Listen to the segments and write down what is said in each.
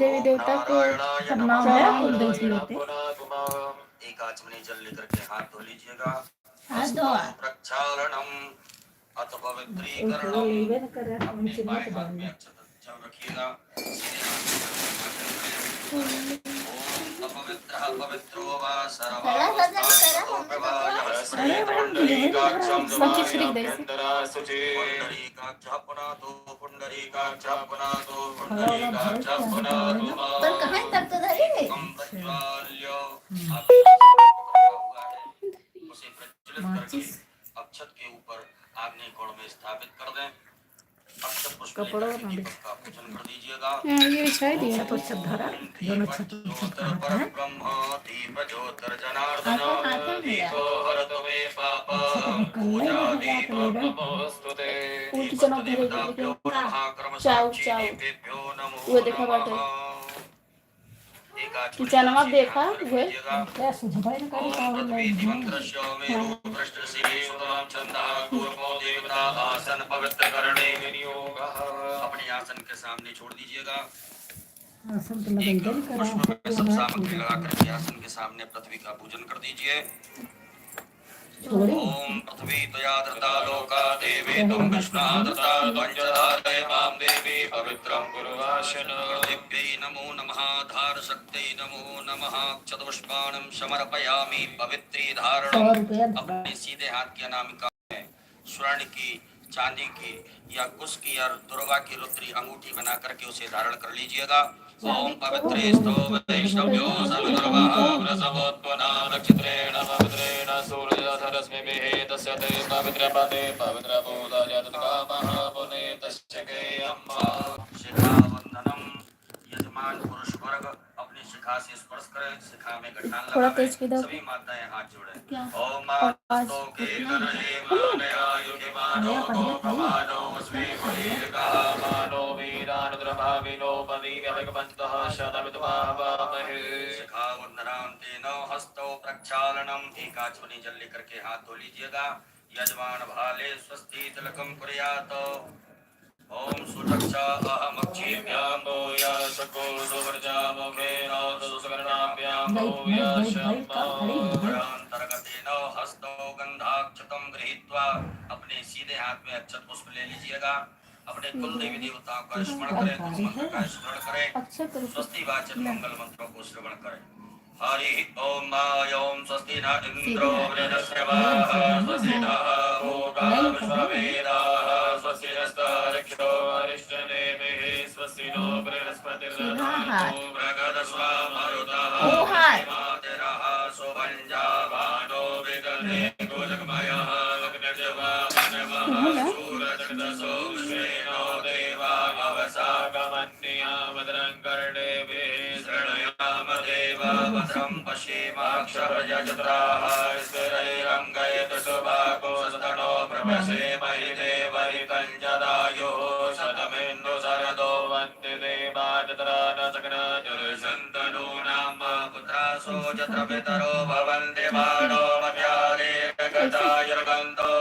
देवी देवता को प्रणाम होते। एक आचमनी जल लेकर के हाथ धो लीजिएगा। हाथ धो प्रक्षालनम अथ पवित्रीकरणम अपने बाएं हाथ में अक्षत जल रखिएगा। अपवित्रः पवित्रो वा उसे प्रज्वलित करके अक्षत के ऊपर आग्नेय कोण में स्थापित कर दें। अक्षत पुष्प लेकर के दीपक का पूजन कर दीजिएगा। ये बिछा दिया तो धरा दोनों छत ब्रह्म दीप ज्योतिर जनार्दन दीपो हरतु मे पाप पूजा दीप नमोस्तुते देवताभ्यो नमः कर्मसाक्षिभ्यो नमो वो देखा बाटे किचन में देखा हुए क्या सुझाव है करी पावन नहीं मंत्रस्यो मेरु पृष्ठशिरे सुतराम छंदः पूर्वो देवता आसन पवित्र करणे विनियोगः। अपने आसन के सामने छोड़ दीजिएगा। आसन तो लगा करा सब सामग्री लगा करके आसन के सामने पृथ्वी का पूजन कर दीजिए। ओम पृथ्वी त्वया धृता लोका देवी तुम विष्णाधृता पंचधारे मां देवी पवित्रं कुर्वाशन। पृथिव्यै नमो नमः धार शक्त्यै नमो नमः क्षतपुष्पाणं समर्पयामि। पवित्री धारणम अपने सीधे हाथ की अनामिका में स्वर्ण की चांदी की या कुश की या दुर्वा की रुद्री अंगूठी बना करके उसे धारण कर लीजिएगा। ओम पवित्रेष्ठो वैष्णव्यो सर्वधर्मः व्रतवोत्पन्ना नक्षत्रेण पवित्रेण सूर्यधरस्मिभिः तस्य ते पवित्रपदे पवित्रभूताय तत्कामः पुने तस्य केयम्मा। शिखावन्दनम् यजमान पुरुष वर्ग अपनी शिखा से स्पर्श करें। शिखा में गठान लगाएं। सभी माताएं हाथ जोड़ें। ओम मातो के करहे मानया युगे मानो गोपमानो स्वे भरीरका मानो वीरानुद्रभाविनो पदीव्यभिगमन्तः शतमितुमावामहे। शिखावन्दनान्तेन हस्तौ प्रक्षालनम् एक आचमनी जल लेकर के हाथ धो लीजिएगा। यजमान भाले स्वस्ति तिलकम कुर्यात्। ओम सुरक्षा अहमक्षीभ्यां भूया शको सुवर्जामुखेन सुसकर्णाभ्यां भूया शम्मान्तर्गतेन हस्तौ गन्धाक्षतं गृहीत्वा अपने सीधे हाथ में अक्षत पुष्प ले लीजिएगा। अपने कुल देवी देवताओं का स्मरण करें। गुरु मंत्र का स्मरण करें। स्वस्ति वाचन मंगल मंत्रों को श्रवण करें। हरि ओम ओम स्वस्ति न इंद्रो वृहस्पतिः स्वस्ति नः भूता विश्ववेदाः स्वस्ति नस्तारक्षो अरिष्टनेमिः स्वस्ति नो बृहस्पतिर्दधातु भृगदस्वामरुतः मातरः सुभञ्जावानो विदधे गोजगमयः अग्निर्जवामनवः सूरजगदसो श्रेणो देवा अवसागमन्या भद्रं कर्णेभिः शृणुयाम देवा भद्रं पश्येमाक्षरजत्राः स्थिरैरङ्गयतु सुभागो सदनो प्रभसेमहि देवहितं जदायुः शतमेन्दु शरदो वन्ति देवाजत्रा न सकनजुर्सन्तनो नाम पुत्रासो जत्र पितरो भवन्ति बाणो मध्यारे गतायुर्गन्धो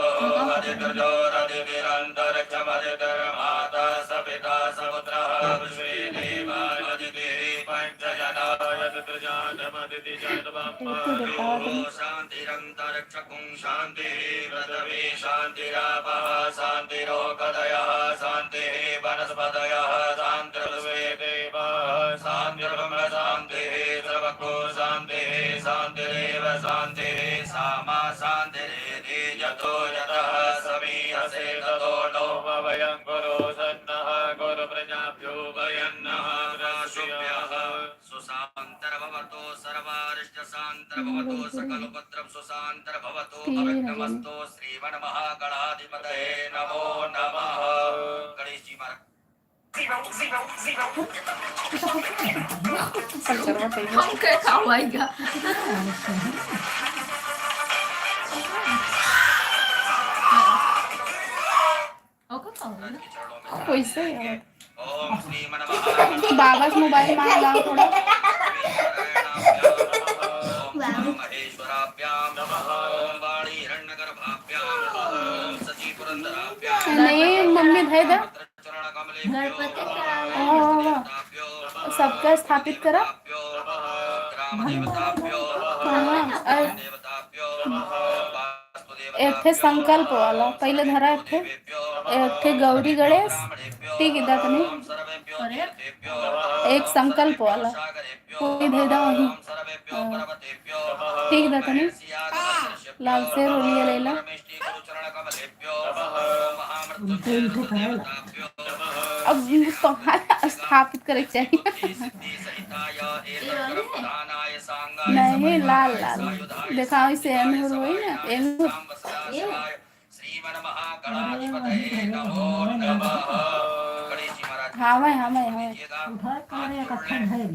अधिर्जोरधिविरन्तरिक्षमधिर्माता सपिता सपुत्रः विश्वे देवानदिभिः पञ्चजनाय चतुर्जातमदिति जन्मम् शान्तिरन्तरिक्षकुं शान्तिः पृथिवी शान्तिरापः शान्तिरोगदयः शान्तिः वनस्पतयः शान्तिर्वे देवः शान्तिर्ब्रह्म शान्तिः सर्वको शान्तिः शान्तिरेव शान्तिः सामा शान्तिरेधि यतो यतः समीहसे ततो नो वयं गुरो सन्नः गुरुप्रजाभ्यो वयन्नः राशुभ्यः सुशान्तर्भवतो सर्वारिष्टशान्तर्भवतो सकलुपद्रव सुशान्तर्भवतो अविघ्नमस्तु श्रीमन्महागणाधिपतये नमो नमः। गणेश जी महाराज Okay, kawaii. पैसे बाबाच मोबाईल मागला थोडा नहीं मम्मी भाई दा सबका स्थापित करा। एक थे संकल्प वाला पहले धरा, एक थे गौरी गणेश, ठीक है दातनी, एक संकल्प वाला कोई भेदा वही, ठीक है दातनी, लाल से रोलिया लेला। अब तुम्हारा स्थापित करे चाहिए। नहीं लाल लाल देखा इसे अनहुर हुई ना, एनुर श्रीमन महागणाधिपतये नमो नमः। गणेश जी महाराज हाँ मैं हाथ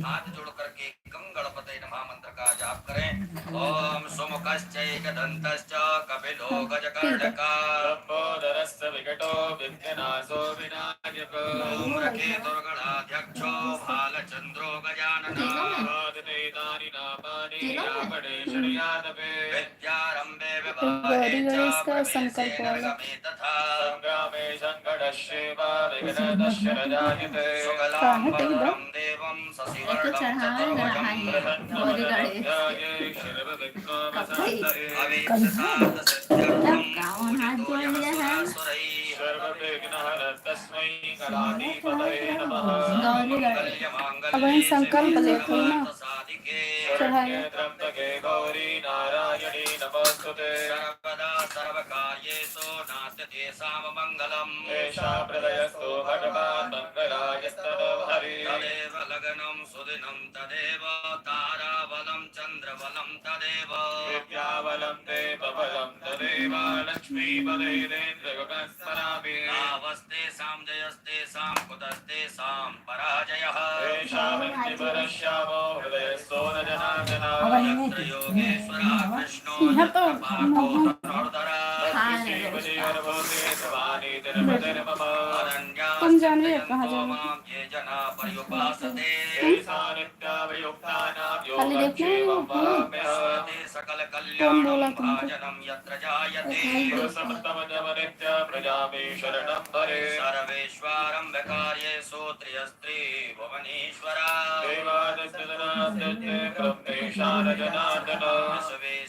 हाथ जोड़ करके गंगणपतये नमः मंत्र का जाप करें। ओम सोमकश्चैकदन्तश्च कपिलो गजकर्णकः विकटो विघ्ननाशो विनायक धूम्रकेतुर्गणाध्यक्षो भालचन्द्रो गजाननः विद्यारम्भे विवाहे च प्रवेशे नरगमे तथा संग्रामे संकटस्येव विघ्नदस्य न जायते शुक्लाम्बरधरं देवं शशिवर्णं चतुर्भुजं अब हम संकल्प लेते हैं ना चढ़ाए। गौरी नारायणी नमोस्तुते सर्वदा सर्वकार्येषु नास्ति साममङ्गलम् एषा हृदयस्थो भगवान् मङ्गलायस्तनो हरि तदेव लग्नं सुदिनं तदेव ताराबलं चन्द्रबलं तदेव विद्याबलं देवबलं तदेव लक्ष्मीपदेन्द्रगुणस्मरामि नावस्तेषां जयस्तेषां कुतस्तेषां पराजयः एषा वृत्तिपरश्यामो हृदयस्थो न जनार्दना यत्र योगेश्वरः कृष्णो यहाँ तो तुम जाने कहाँ जाओगे? खाली देखने सकल कौन बोला तुमको? सर्वेश्वरं कार्ये त्रियस्त्री भुवनेश्वरा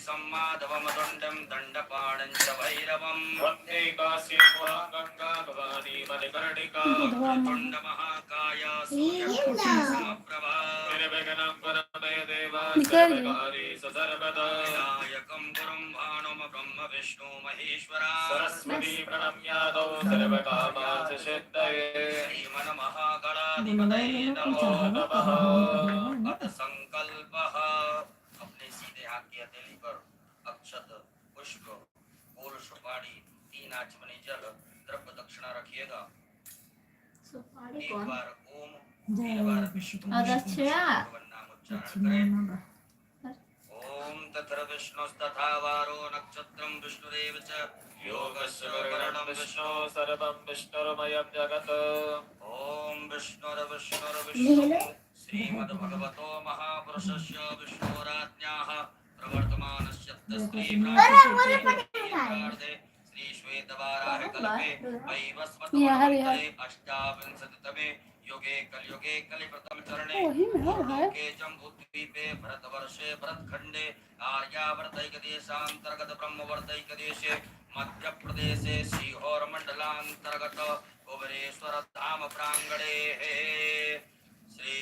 सम्माधवमदण्डं दण्डपाणं च भैरवं वन्दे काशीपुरां गङ्गा भवानी मणिकर्णिका कुण्डमहाकाय सूर्यप्रभा निर्विघ्नं परमे देवारि सर्वदा विनायकं गुरुं भानुं ब्रह्म विष्णु महेश्वरा सरस्वती प्रणम्यादौ सर्वकामार्थ सिद्धये श्रीमन्महागणाधिपतये नमो नमः। अथ संकल्पः। अपने सीधे हाथ की हथेली पर अक्षत पुष्प फूल सुपारी 3 आचमनी जल द्रव्य दक्षिणा रखिएगा। एक बार ओम 3 बार विष्णु नाम उच्चारण करें। ओम तत्र विष्णुस्तथा वारो नक्षत्रं विष्णुरेव च योगस्य करणं विष्णु सर्वं विष्णुर्मयं जगत्। ओम विष्णुर्विष्णुर्विष्णु श्रीमद्भगवतो महापुरुषस्य विष्णोराज्ञाः प्रवर्तमानस्य श्री श्वेतवाराह कल्पे वैवस्वतमन्वन्तरे अष्टाविंशतितमे युगे कलियुगे कलिप्रथम चरणे लोके जम्बूद्वीपे भरतवर्षे भरतखण्डे आर्यावर्तैकदेशान्तर्गत ब्रह्मवर्तैकदेशे मध्यप्रदेशे श्रीहोरमण्डलान्तर्गत कुबेरेश्वर धाम प्राङ्गणे श्री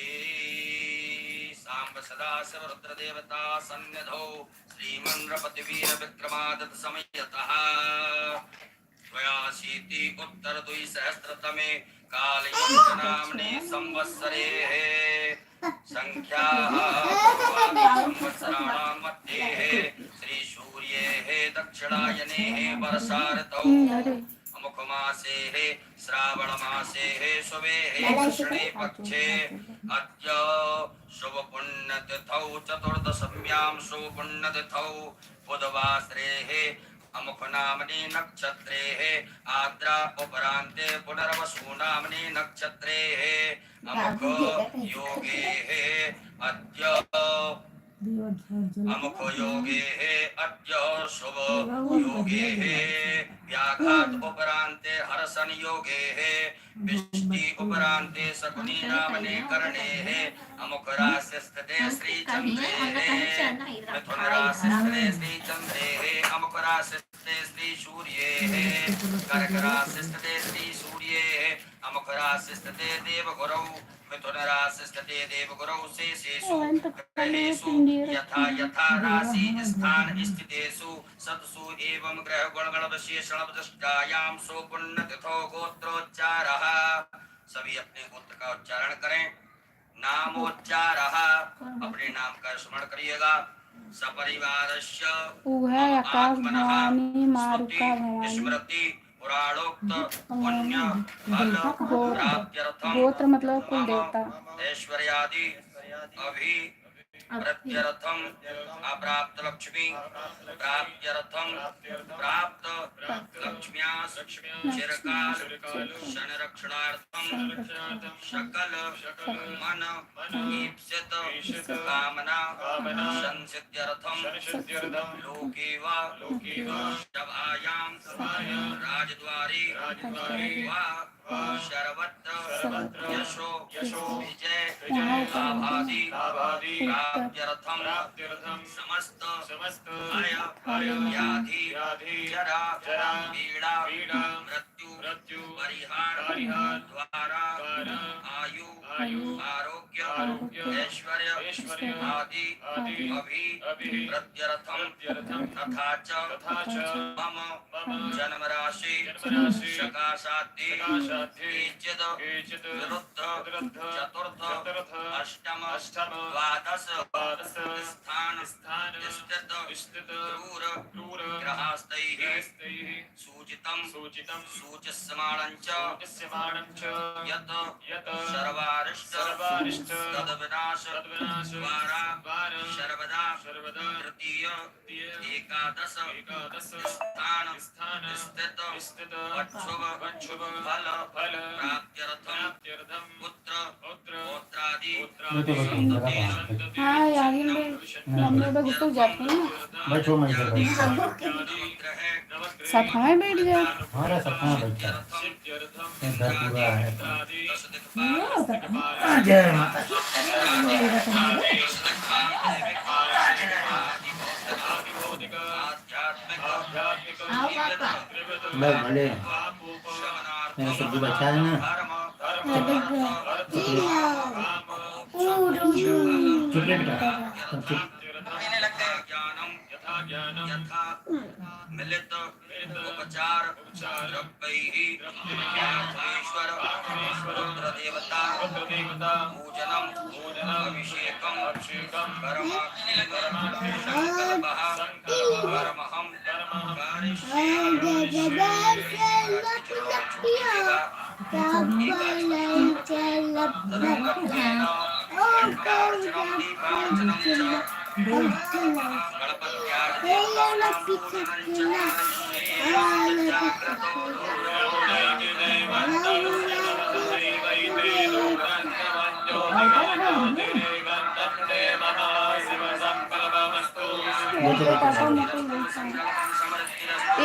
सांब सदाशिव रुद्रदेवता सन्निधौ श्रीमन्नृपतिवीर विक्रमादित्य समयतः द्वयाशीति उत्तर 2सहस्रतमे कालयुक्तनाम्नि संवत्सरे संख्याः संवत्सराणां मध्ये श्री सूर्येः दक्षिणायने वर्षाऋतौ मुखमासे श्रावण मासे शुभे कृष्णे पक्षे अद्य शुभ पुण्यतिथौ चतुर्दशम्यां शुभ पुण्यतिथौ बुधवासरे अमुख नामनि नक्षत्रे आद्रा उपरान्ते पुनर्वसु नामनि नक्षत्रे अमुख योगे अद्य अमुख योगे अद्य शुभ योगे व्याघात उपरांते हर्षण योगे है विष्टि उपरांते शकुनी नामने करणे है अमुक राशि स्थिते श्री चंद्रे है मिथुन राशि स्थिते श्री चंद्रे है अमुक राशि स्थिते श्री सूर्ये है कर्क राशि स्थिते श्री सूर्ये है अमुक राशि स्थिते देव गुरौ मिथुन राशि स्थिते देव गुरौ शेषेषु ग्रहेषु यथा यथा राशि स्थान स्थितेषु सत्सु एवं ग्रह गुण गण विशेषण दृष्टायां सो पुण्य तिथो गोत्रोच्चारः सभी अपने गोत्र का उच्चारण करें नामोच्चारः अपने नाम का स्मरण करिएगा सपरिवारस्य उभय आकाश भवानी मारुका भवानी। स्मृति पुराणोक्त पुण्य फल प्राप्त्यर्थम गोत्र मतलब कुल देवता। ऐश्वर्यादि अभि प्रत्यर्थम अप्राप्त लक्ष्मी प्राप्त्यर्थम प्राप्त लक्ष्म्या चिरकाल संरक्षणार्थम सकल मन ईप्सित कामना संसिद्ध्यर्थम लोके वा सभायां राजद्वारे वा सर्वत्र यशो विजय लाभादि प्राप्त्यर्थम समस्त भय व्याधि जरा पीड़ा मृत्यु परिहार द्वारा आयु आरोग्य ऐश्वर्य आदि अभि प्रत्यर्थम तथा च मम जन्म राशि सकाशादि विरुद्ध चतुर्थ अष्टम द्वादश स्थान स्थित क्रूर ग्रहास्तैः सूचितं सूच्यमानं च यत् सर्वारिष्ट तद्विनाश द्वारा सर्वदा तृतीय एकादश स्थान स्थित अक्षुभ फल प्राप्त्यर्थम पुत्र पौत्रादि हाँ यार हम लोग घुस जाते हैं ना। बैठो मैं इधर बैठता साथ हमें बैठ जाओ। हमारा सपना बैठता है घर पूरा है जय माता बस भले मैंने सब्जी बचा है ना चुप रे बेटा चुप यथा मिलित उपचार रब्बैः ईश्वर रुद्रदेवता पूजनम अभिषेकम संकल्पः परमहं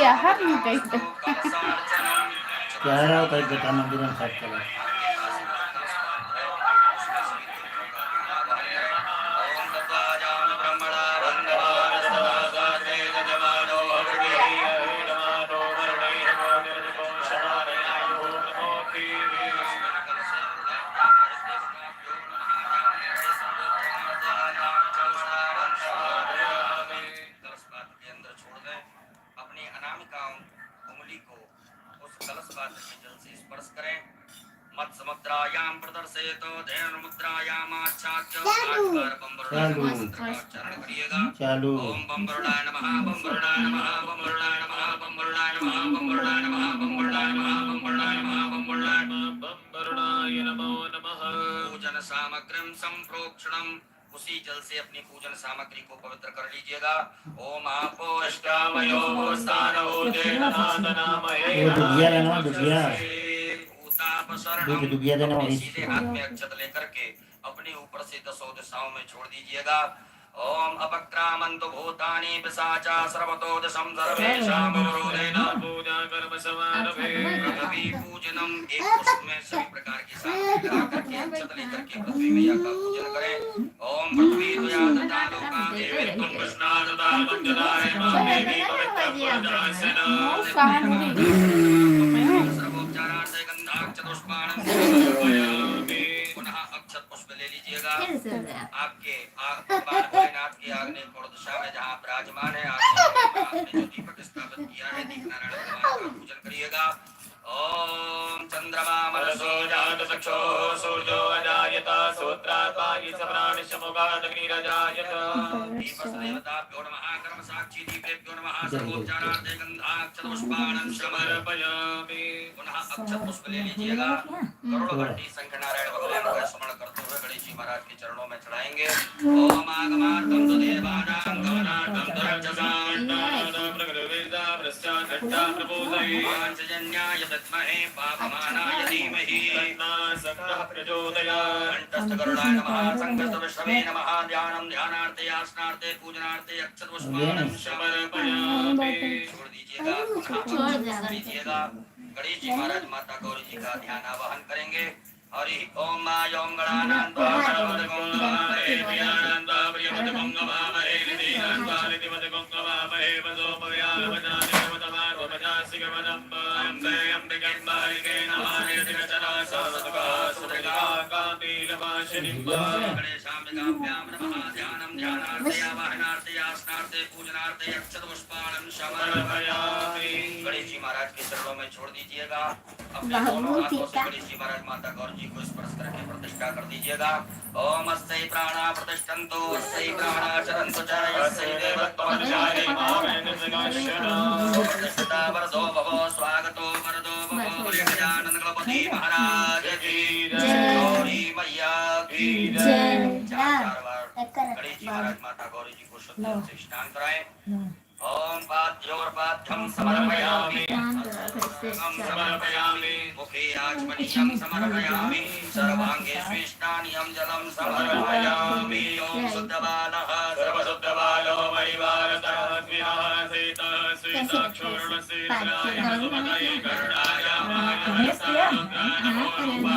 ये हर नहीं कहते क्या रहा होता है बेटा मंदिर में साफ करो मुद्रायां प्रदर्शयत ध्यान मुद्रायां आच्छाद्य आठबार बम्बरुडाचरण करिएगा चालू ओम बम्बरुडाय नमः बम्बरुडाय नमः बम्बरुडाय नमः बम्बरुडाय नमः बम्बरुडाय नमः बम्बरुडाय नमः बम्बरुडाय नमः बम्बरुडाय बम्बरुडाय नमो नमः पूजन सामग्रीं संप्रोक्षणम उसी जल से अपनी पूजन सामग्री को पवित्र कर लीजिएगा ओम आपोष्टामयो स्थानो देवनामये वो दुबिया लेना दुबिया सीधे हाथ में अक्षत लेकर के अपने ऊपर से 10 दिशाओं में छोड़ दीजिएगा ओम अपक्रामन्तु भूतानि पिशाचा सर्वतो दशम सर्वेषां विरोधेन पूजा कर्म समारभे। पृथ्वी पूजनम, एक पुष्प में सभी प्रकार की सामग्री मिलाकर के अक्षत लेकर के पृथ्वी मैया का पूजन करें। ओम पृथ्वी त्वया दत्ता लोका देवी त्वं कृष्णा दत्ता मंजलाय मां देवी पवित्र पूजासना सर्वोपचारार्थे गंधाक्षतपुष्पाणं समर्पयामि। पुनः अक्षत पुष्प ले लीजिएगा। आपके भोलेनाथ की आग्नेय पूर्व दिशा में जहाँ विराजमान है, आपने जो दीपक स्थापित किया है, दीपनारायण भगवान का पूजन करिएगा। ओम चंद्रमा मनसो जात चक्षो सूर्यो अजायत सूत्रात्मायि सप्राणिशमुखादग्निरजायत। दीपसदेवताभ्यो नमः। कर्म साक्षी दीपेभ्यो नमः। सर्वोपचारार्थे गंधाक्षतपुष्पाणं समर्पयामि। पुनः अक्षत पुष्प ले लीजिएगा। करोड़घंटी शंख नारायण भगवान का स्मरण करते हुए गणेश जी महाराज के चरणों में चढ़ाएंगे। ओम आगमार्थं तु देवानां गमनार्थं तु रक्षसाण्डानां प्रकृतिवेदा प्रस्याघट्टा प्रबोधये। वाञ्छजन्याय विद्महे पापमानाय धीमहि तन्नः सखः प्रचोदयात्। कंठस्थगरुडाय नमः। संकल्पविष्णवे नमः। ध्यानं ध्यानार्थे आसनार्थे पूजनार्थे अक्षतपुष्पाणं समर्पयामि। छोड़ दीजिएगा। छोड़ दीजिएगा। गणेश जी महाराज माता गौरी जी का ध्यान आवाहन करेंगे। हरि ओम ओम गणानान्तो सर्वगुणवामहे प्रियानन्दो प्रियमतगुणवामहे निधिनान्तानिधिमतगुणवामहे वसोपव्यामजानिर्वतमार्वपजासिगमनम्बे अम्बिकम्बालिके नमः निर्दिगचना सर्वसुखा सुभगा कान्तिलवासिनिम्बा। गणेशाम्बिकाभ्यां नमः। ध्यानं ध्यानार्थे आवाहनार्थे आसनार्थे पूजनार्थे अक्षतपुष्पाणं समर्पयामि। गणेश जी महाराज के चरणों में छोड़ दीजिएगा। अपने दोनों हाथों से गणेश जी महाराज माता गौरी जी को स्पर्श करके प्रतिष्ठा कर दीजिएगा। ओम अस्यै प्राणा प्रतिष्ठन्तु अस्यै प्राणा चरन्तु च यस्यै देवत्वमध्याये मामेन्द्रगणेशनो। प्रतिष्ठिता वरदो भवो स्वागतो वरदो भवो गजानन गणपति महाराज की जय। गौरी मैया की जय। चार बार गणेश जी महाराज माता गौरी जी को शुद्ध जल से स्नान कराएं। ओम पाद्योर्पाद्यं समर्पयामि समर्पयामि। मुखे आचमनीयं समर्पयामि। सर्वांगे स्वेष्टानियं जलं समर्पयामि। ओम शुद्धबालः सर्वशुद्धबालो परिवारतः विनाशितः श्वेताक्षूर्णशीर्षाय मधुमतये करुणाय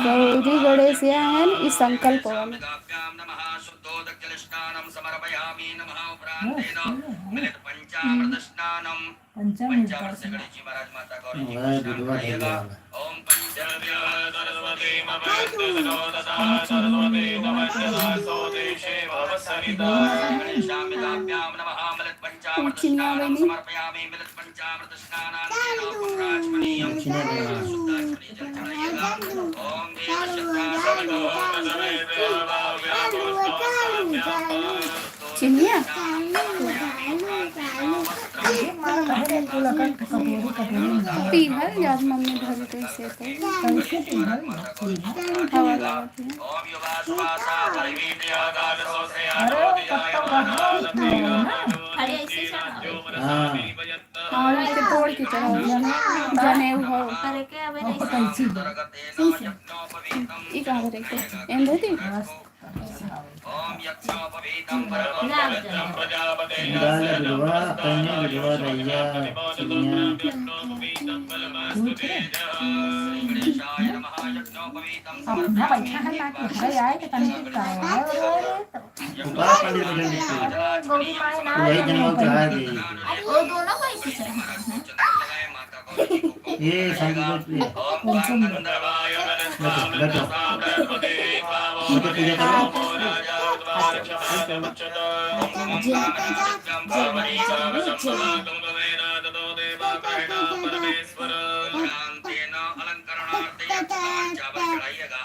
गौरी गणेशयान ई संकल्प नमः। शुद्धोदकजलस्नानं समर्पयामि। नमः उपरान्तेन मिलित पंचामृत स्नानम। पंचामृत से गणेश जी महाराज माता गौरी जी को स्नान कराइएगा। ओम पंचभ्य सरस्वती ममस्तुतोदता सरस्वती नमस्ते सोदेशे भवसरिता। गणेशाम्बिकाभ्यां नमः। मिलित पंचामृत स्नानं समर्पयामि। मिलित पंचामृत स्नानान्तेन पुण्राचमनीयं शुद्धाचमनीय जल चढ़ाइएगा। ओम देवशक्ता चिनिया पीहल याद मम्मी घर कैसे थे हवा लगाती है। और इसके तोड़ की तरह जने हो ई कहां रखे एंदे थी। ओम यज्ञोपवीतं परमं प्रजापते विधवा कन्या विधवा रैया गणेशाय नमः। यज्ञोपवीतं ना बैठा है ना कि है आए के तने का उपाय पंडित गौरी माए ना वही जन्म चढ़ा दे। वो दोनों को इसी तरह ये संगीत पूजा करो।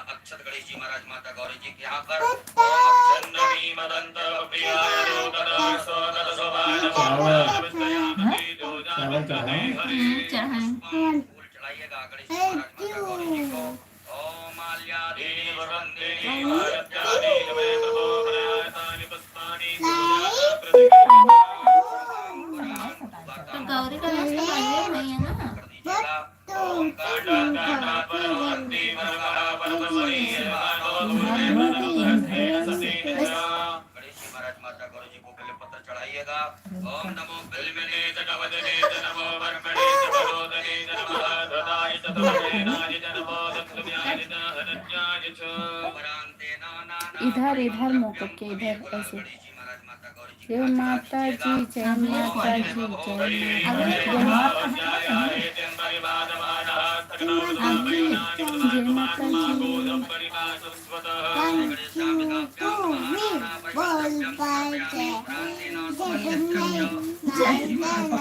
अक्षत गणेश जी महाराज माता गौरी जी के यहाँ पर चढ़ाइएगा गणेश जी महाराज माता गौरी जी को। ओम माल्यादि वरंदे गौरी का नहीं है ना। राजमाता गौरी जी को बेलपत्र चढ़ाइएगा। ओम नमो बिल्वने नमो वर्मणे नमोदने नमः हृदाय ततोनाय नमो दत्तव्याय हरण्याय च वरान्ते नाना इधर इधर मुंह करके इधर ऐसे। जय माता जी, जय माता जी, जय माता जी, जय माता जी।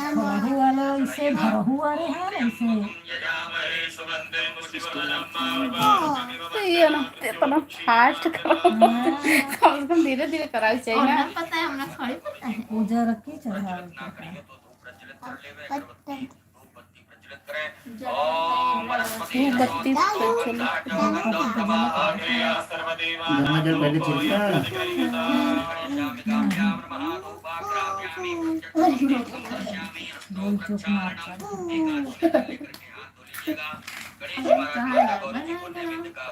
भरहु वाले ऐसे भरहु वाले हैं ऐसे तो ये ना इतना फास्ट करो, कम से कम धीरे धीरे कराना चाहिए और ना। ना पता है हमरा थोड़ी पता है। पूजा रख के चढ़ा धूप बत्ती प्रज्वलित गंगा जल पहले छिड़का।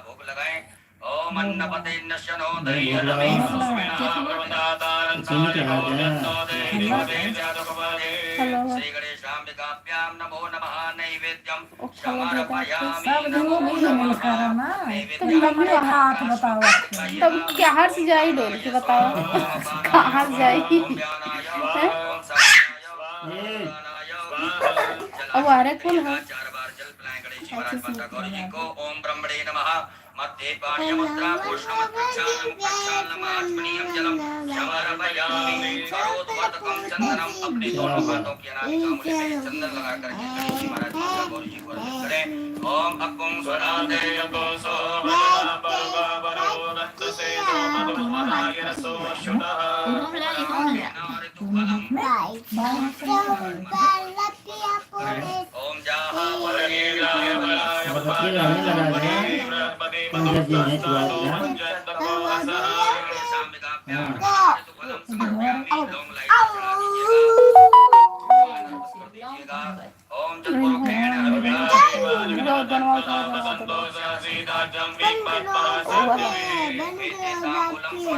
भोग लगाए। ओम अन्नपते नश्यनो नहीं भोग लगाओ। चीनी चढ़ा दिया। श्री गणेशाम्बिकाभ्यां नमो नमः नैवेद्यं समर्पयामि। सब दिन वो भी नहीं करा ना तुम लोग भी वहाँ हाथ बताओ तब क्या हार से जाई डोल के बताओ कहाँ से जाई हैं? अब आ रहे कौन है? 4 बार जल पिलाएं गणेश जी महाराज माता गौरी जी को। ओम ब्रह्मणे नमः मध्ये पाणियमुद्रा पूष्णमत्क्षालम आत्मनीयं जलम समर्पयामि। करोद्वर्तकं चंदनम अपने दोनों हाथों की अनामिका मूले पे चंदन लगा करके गणेश जी महाराज माता गौरी जी को अर्पित करें। ओम अक्कुं स्वनाते अको ओम जहाँ बत्ती रहने लगा है। पंडित जी ने दुआ दिया।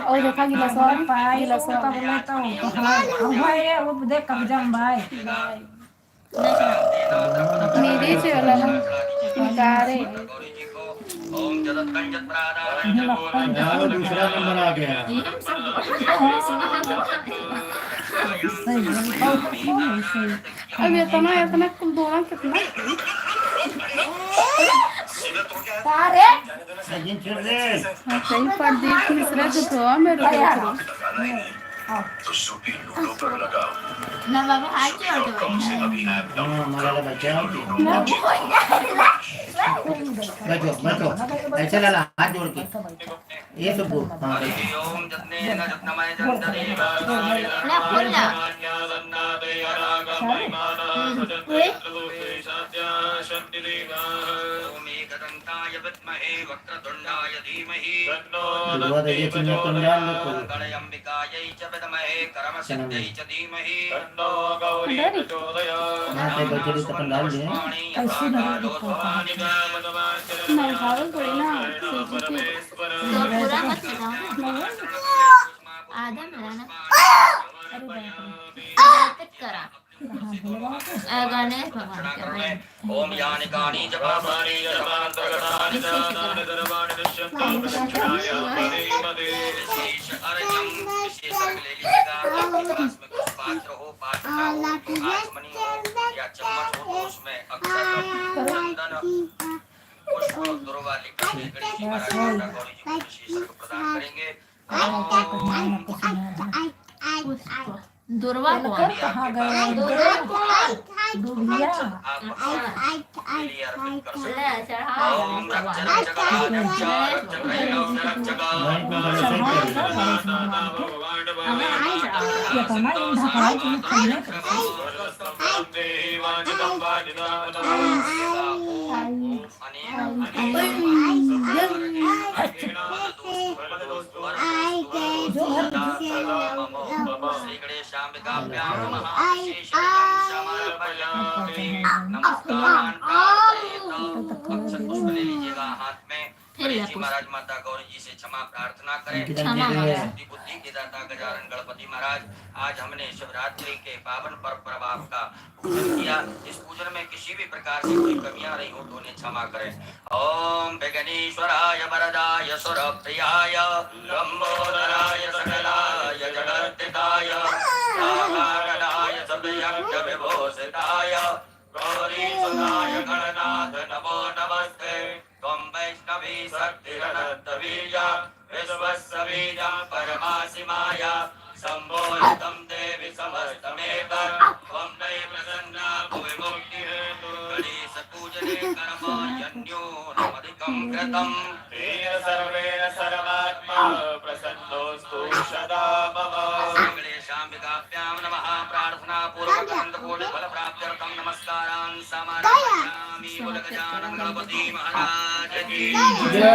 और देखा गिलास और पाई गिलास तो बोले तो भाई वो देख कब्जा में भाई मेरे से वाला ना गारे ओम जगत कंजत यार दूसरा नंबर आ गया। अब इतना इतना कुल दोनों कितना सारे सजिन छोड़ दे। सही पर देख तीसरा जो तो मेरे को ना बाबा हाथ जोड़ दो। हाँ हमारा बच्चा होती। बैठो बैठो ऐसे लाला हाथ जोड़ के ये सब बोल। हाँ बैठो। ओम जतने न जतनमय जंतरे ना खोल ना। ओम एकदंताय विद्महे वक्रतुंडाय धीमहि दुआ दे ये चिन्ह तो डाल लो कोई। गणयंबिकायै च विद्महे कर्मसिद्ध्यै च धीमहि यहाँ पे बच्चे भी तपन डाल दिए। मैं भाव थोड़ी ना तो पूरा मत लगाओ ना। आधा मेरा ना तक करा गणेश भगवान के भाई। ओम यानि कानि च पापानि च सर्वान्तर्गतानि च तानि सर्वाणि नश्यन्ति प्रदक्षिणाय पदे विशेष अर्घ्यं विशेष अर्घ ले लीजिएगा। पास में कुछ पात्र हो, पात्र ना हो, आचमनी हो या चम्मच हो तो उसमें अक्षत चंदन पुष्प दुर्वा लिखकर गणेश जी महाराज माता गौरी जी को विशेष अर्घ प्रदान करेंगे। दुर्वा को कहाँ गए दुर्वा को डूबिया लिए अर्पित कर सकते ले हैं। चढ़ा ओम रक्षक जगराज रक्षक रैणव रक्षक भाई को बड़े सही कर। हमें नहीं चढ़ा ये तो मैं इन ढकाई की खाने ले लीजिएगा हाथ में। गणेश जी महाराज माता गौरी जी से क्षमा प्रार्थना करें। क्षमा शक्ति बुद्धि के दाता गजानन गणपति महाराज, आज हमने शिवरात्रि के पावन पर्व पर आपका पूजन किया। इस पूजन में किसी भी प्रकार की कोई कमियां रही हो तो उन्हें क्षमा करें। ओम विघ्नेश्वराय वरदाय सुरप्रियाय लंबोदराय सकलाय जगद्दिताय नागाय सदयज्ञ विभूषिताय गौरी सुताय गणनाथ नमो नमस्ते। त्वं वैष्णवी शक्तिरनन्तवीर्या विश्वस्य बीजं परमासिमाय सम्बोधितं देवि समस्तमेतत् त्वं नैव प्रसन्ना भुवि मुक्तिहेतु गणेशपूजने कर्माण्योऽनमधिकं कृतं तेन सर्वेण सर्वात्मा प्रसन्नोऽस्तु सदा मम। गणेशाम्बिकाभ्यां नमः। प्रार्थना पूर्वक अनन्तकोटि फल प्राप्त्यर्थं नमस्कारान् समर्पयामि। बोल गजानन गणपति महाराज की जय।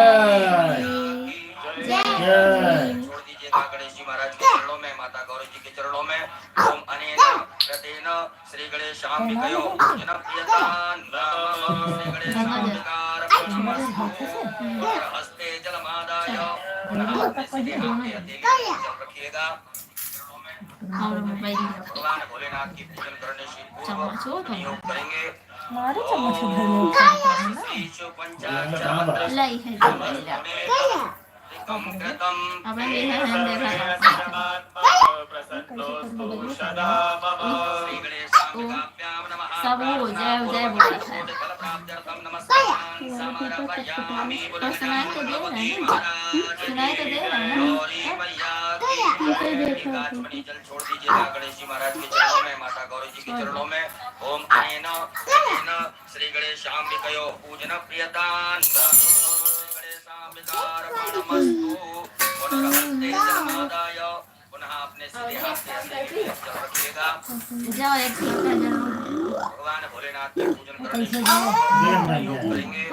छोड़ दीजिएगा गणेश जी महाराज के चरणों में, माता गौरी जी के चरणों में। ओम अनेन प्रतेन श्री गणेशाम्बिकयो पूजन प्रियतान् नमः। श्री गणेशाम्बिकार हस्ते जलमादाय पुनः अपने सीधे हाथ के हथेली में जल रखिएगा। भगवान भोलेनाथ की पूजन करने से पूर्व नियोग करेंगे। हमारे चम्मच से भर श्री शिव पंचाक्षर मंत्र लाई है सब हो जय जय बोला है। सुनाई तो दे रहा है ना, सुनाई तो दे रहा है ना। जल छोड़ दीजिएगा गणेश जी महाराज के चरणों में, माता गौरी जी के चरणों में। ओम अनेन तेन श्री गणेशाम्बिकयो पूजन प्रियतान् गणेशाम्बिकारमस्तु। पुनर्हस्ते जलमादाय पुनः अपने सीधे हाथ से हथेली में जल रखिएगा। जाओ एक लोटा जरूर भगवान भोलेनाथ के पूजन करने से करेंगे।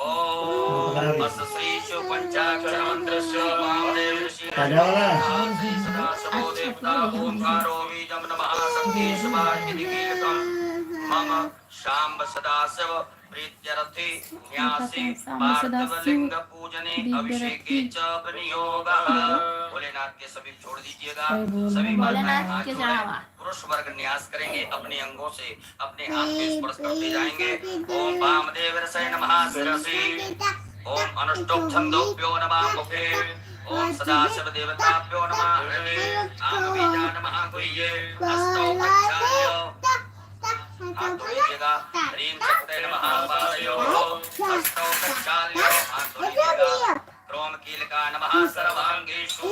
ओम अस श्री शिव पंचाक्षर मंत्रस्य महादेव श्री सदाशिवो देवता ओंकारो बीजं नमः शक्ति शिवार्पितकीलकं मम शाम्ब सदाशिव प्रीत्यर्थे न्यासे पार्थवलिंग पूजने अभिषेके च विनियोगः। भोलेनाथ के सभी छोड़ दीजिएगा। सभी भोलेनाथ के चढ़ावा पुरुष वर्ग न्यास करेंगे, अपने अंगों से अपने हाथ के स्पर्श करते जाएंगे। ओम वामदेव रसाय नमः शिरसि। ओम अनुष्टुप छंदोभ्यो नमः मुखे। ओम सदाशिव देवताभ्यो नमः हृदि। आम बीजा नमः गुह्ये। हस्तौ प्रक्षाल्य हाथ धोइएगा। ह्रीं शक्ते नमः पादयोः। हस्तौ प्रक्षाल्य हाथ धोइएगा। क्रोम कीलका नमः सर्वांगेषु।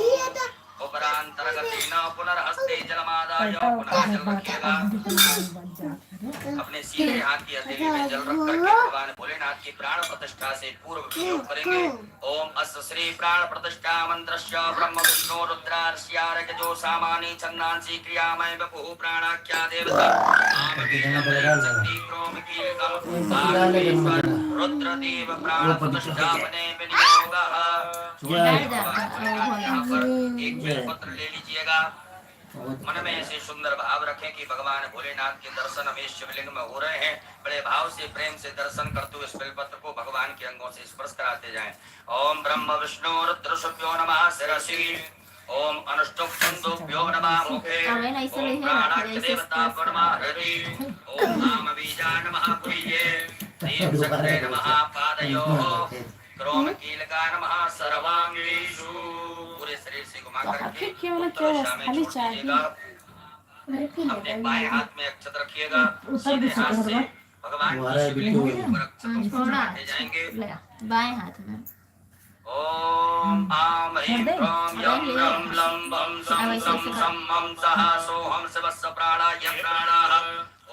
उपरांतरगतेन पुनर्हस्ते जलमादाय पुनः जल रखिएगा। अपने सीधे हाथ की हथेली में जल रख करके भगवान भोलेनाथ की प्राण प्रतिष्ठा से पूर्व विनियोग करेंगे। ओम अस्य श्री प्राण प्रतिष्ठा मंत्रस्य ब्रह्म विष्णु रुद्रार्ष्यारजो सामानि छन्दांसि क्रियामय बपुः प्राणाख्या देवता आम बीजं शक्ति क्रोम कीलकं आदिश्वर रुद्रदेव प्राण प्रतिष्ठापने विनियोगः। एक बेलपत्र ले लीजिएगा। मन में ऐसे सुंदर भाव रखें कि भगवान भोलेनाथ के दर्शन हमें शिवलिंग में हो रहे हैं। बड़े भाव से प्रेम से दर्शन करते हुए इस बेलपत्र को भगवान के अंगों से स्पर्श कराते जाएं। ओम ब्रह्म विष्णु रुद्रशुभ्यो नमः शिरसि। ओम अनुष्टुप छंदोभ्यो नमः मुखे। ओम प्राणाख्य देवताभ्यो नमः हृदि। ओम आम बीजा नमः गुह्ये। ह्रीं शक्ते नमः पादयोः। क्रोम कीलका नमः सर्वांगेषु। पूरे शरीर से घुमा करके उत्तर दिशा में छोड़ दीजिएगा। अपने बाएं हाथ में अक्षत रखिएगा। सीधे हाथ से भगवान की शिवलिंग के ऊपर अक्षतों को चढ़ाते जाएंगे। बाएं हाथ में ओम आम ह्रीं क्रोम यम रम लम बम सम सम सम मम सह सोहम शिवस्य प्राणाय प्राणाः।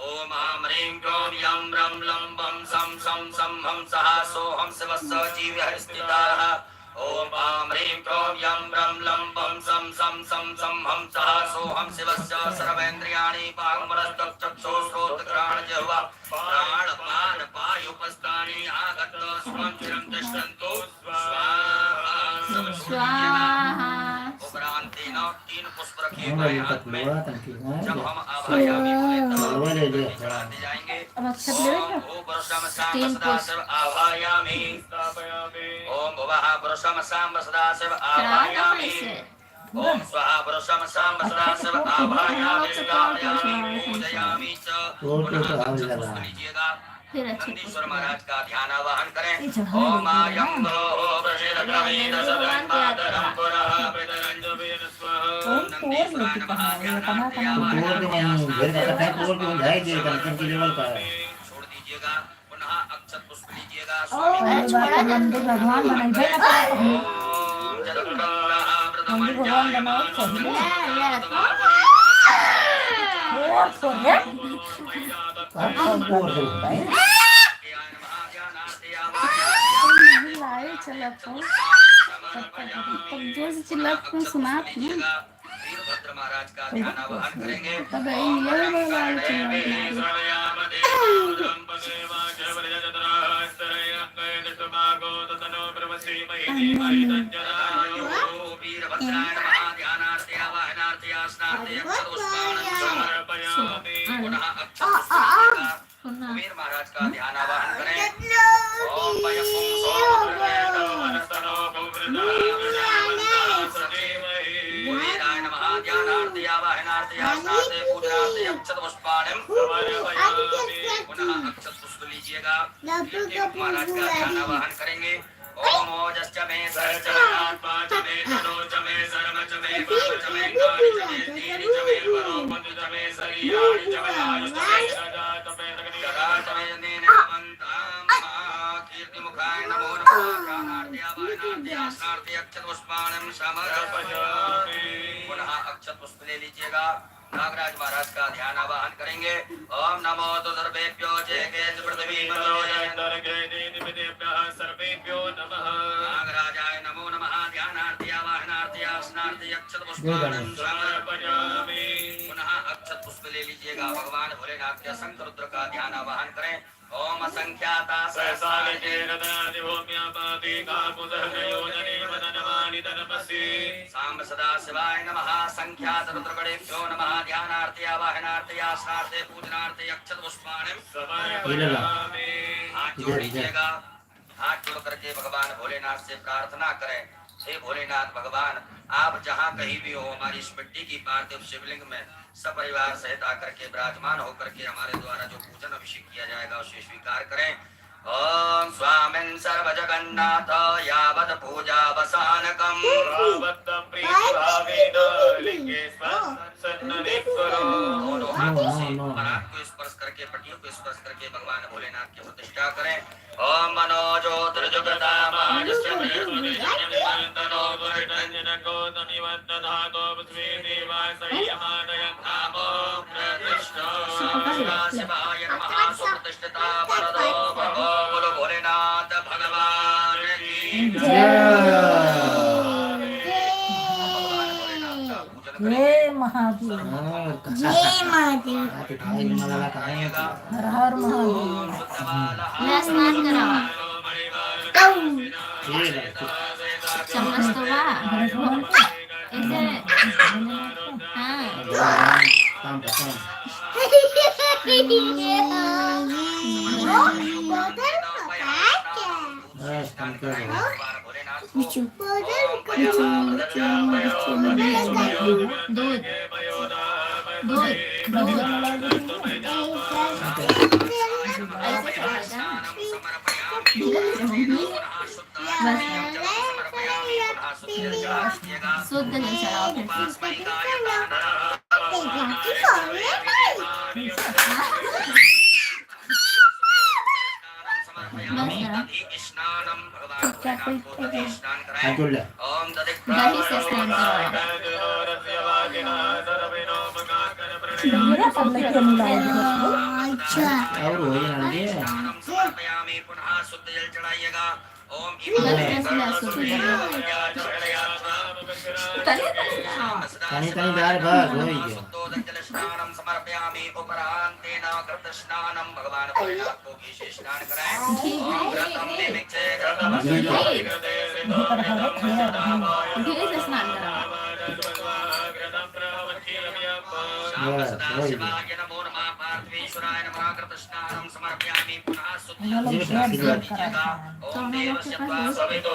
ओम आम ह्रीं क्रोम यम रम लम बम सम सम सम हम सह सोहम शिवस्य जीवः स्थिताः। ओम आम ह्रीं क्रोम यम रम लम बम सम सम सम सम हम सह सोहम शिवस्य सर्वेन्द्रियाणि पागमनश्चक्षुश्रोत्रघ्राण जिह्वा प्राणपान पायुपस्थानि आगत्य स्वं चिरं तिष्ठन्तु स्वाहा। स्वाहा। उपरांत तीनों तीन पुष्प रखे हम बाएं लोग हाथ तक में। लोआ तंकी जब हम आवाहयामी बोले तब लोआ ले ले चढ़ाते जाएंगे। अब अक्षत ले ओम भू पुरुषम साम तीन सदा पुष्प। शिव आवाहयामी ओम भुवः पुरुषम साम सदा शिव चढ़ावा कहाँ आवाहयामी इसे? ओम स्वाहा पुरुषम साम सदा शिव आवाहयामी स्थापयामि पूजयामि च। रोड पे तो पुनः आवाज अक्षत लगा पुष्प लीजिएगा। फिर अच्छे नंदीश्वर महाराज का ध्यान आवाहन करें। ये चढ़ाने ओम लगे आयं ना। गो प्रसीदग्रवीण सदन्मातरं पुनः पितरञ्जवेन स्वाहा। ओम नंदीश्वराय तोड़ नमः लेके कहाँ ध्यानार्थे कहाँ तो तोड़ के मन घेर का कटाई तोड़ के जाए दे तंकी लेवल का है। छोड़ दीजिएगा। पुनः अक्षत पुष्प लीजिएगा। पहले बात तो मंदिर भगवान बनाई भाई ना पड़ा पहले ओम जगद्गुरुनाथ मंदिर भगवान बनाओ चाहिए ले रखो। और छोड़ रे कहाँ तोड़ दे भाई लाए चला तो तब जोर से चिल्ला के सुना ना वीरभद्र महाराज का ध्यान आवाहन करेंगे। तब ये वाला चिल्ला वीरभद्राय नमः ध्यानार्थे आवाहनार्थे आसनार्थे अक्षत पुष्पाणं समर्पयामि। पुनः अक्षत पुष्प लीजिएगा। कुबेर महाराज का ध्यान आवाहन करें। ओम वयपुं सोमवेदो वनस्तनो कुबेराय नमः ध्यानार्थे आवाहनार्थे आसनार्थे पूजनार्थे अक्षत पुष्पाणं समर्पयामि। पुनः अक्षत पुष्प लीजिएगा। महाराज का ध्यान आवाहन करेंगे। ओम ओजश्च मे सरश्च मे आत्मा च मे तनो च मे सर्व च मे परम च मे कानि च मे तीनि च मे परो पुंज च मे शरीराणि च मे आयुष च मे सदा च मे सदा च मे नेन नमन्तां कीर्तिमुखाय नमो नमः। ध्यानार्थे आवाहनार्थे आसनार्थे अक्षत पुष्पाणं समर्पयामि। पुनः अक्षत पुष्प ले लीजिएगा। नागराज महाराज का ध्यान आवाहन करेंगे। ओम नमो तो सर्वेभ्यो जयके पृथ्वी सर्वेभ्यो नमः। नागराजाय नमो नमः। ध्यानार्थे आवाहनार्थे आसनार्थे अक्षत पुष्पाणं समर्पयामि। पुनः अक्षत पुष्प ले लीजिएगा। भगवान भोलेनाथ के शंकर रुद्र का ध्यान आवाहन करें। ओम असंख्याता साम सदा शिवाय नमः। संख्यात रुद्रगणेभ्यो नमः। ध्यानार्थे आवाहनार्थे आसनार्थे पूजनार्थे अक्षत पुष्पाणं समर्पयामि। हाथ जोड़ लीजिएगा। हाथ जोड़ करके भगवान भोलेनाथ से प्रार्थना करें। हे भोलेनाथ भगवान, आप जहाँ कहीं भी हो, हमारी इस मिट्टी की पार्थिव शिवलिंग में सपरिवार सहित आकर के विराजमान होकर के हमारे द्वारा जो पूजन अभिषेक किया जाएगा उसे स्वीकार करें। ओम स्वामिन् सर्वजगन्नाथ यावत् पूजावसानकम् दोनों हाथों से पराग को स्पर्श करके पटियों को स्पर्श करके भगवान भोलेनाथ की प्रतिष्ठा करें। ओम मनोजो शिवाय नमः। सुप्रतिष्ठिता वरदो भगो बोलो भोलेनाथ भगवान की जय महादेव जय महादेव मला काय हर हर महादेव ले स्नान करावा। चम्मच तो वा ऐसे हाँ काम करता बस काम कर दूध दूध दूध ऐसे चढ़ाएगा। शुद्ध जल चढ़ाओ फिर हाथ जोड़ ले दही से स्नान कराओ। मेरा सब लेके मिलाया और हो जाना ये पुनः शुद्ध जल चढ़ाइएगा। ओम कहीं कहीं दार बस हो ही गया स्नानम समर्पयामि। उपरांतेन कृतस्नानम भगवान भोलेनाथ को घी से स्नान कराएं। ओम घृतम निमिक्षे घृतम घी से स्नान कराओ। शाम सदाशिवाय नमो नमः पार्थेश्वराय नमः कृतस्नानं समर्पयामि पुनः शुद्धि दीजिएगा ओम देवस्य त्वा सवितो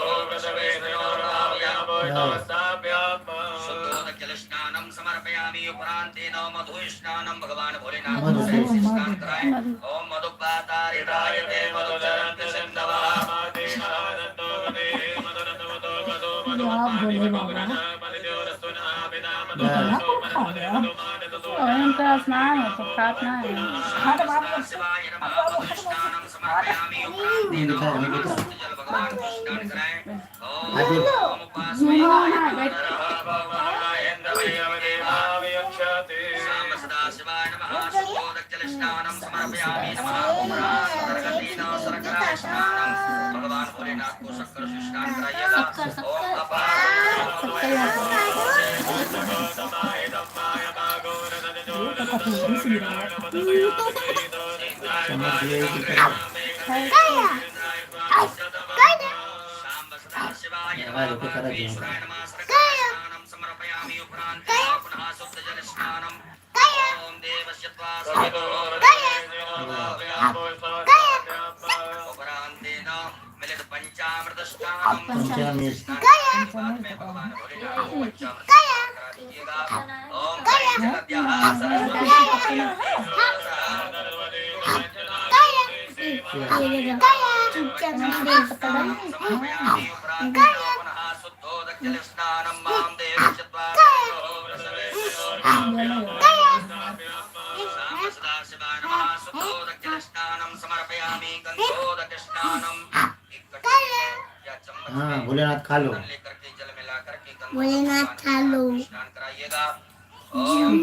शुद्धोदक जल स्नानं समर्पयामि उपरांतेन मधु स्नानं भगवान भोलेनाथ से स्नान कराएं ओम मधुपातारिताय ते मधुचरन्ति सिन्धवः मातेनानन्दो गते मदनतवतो मधु उनका स्नान है तो खाना है। शिवाय नमः मधुस्नानं समर्पयामि उपरांतेन जल भगवान को स्नान कराएं ओम उपास्महे शाम सदाशिवाय नमः शुद्धोदक जल स्नानं समर्पयामि नमः उपरांतेन शर्करा स्नानं भगवान भोलेनाथ को शक्कर से स्नान कराइएगा ओम समर्पयामि उपरांत पुनः शुद्ध जल स्नानम ओम देवस्य त्वा सवितो उपरांतेन मिलित पंचामृत स्नानम भगवान भोलेनाथ को पंचामृत करा दीजिएगा ओम जगद्याः सरस्वती समर्पयामि उपरांत पुनः शुद्धोदक जल स्नानं मां देवस्य त्वा सदाशिवाय नमः शुद्धोदक जल स्नानं समर्पयामि गंधोदक स्नानं हाँ भोलेनाथ खा लो लेकर के जल मिला करके भोलेनाथ खा लो स्नान कराइएगा ओम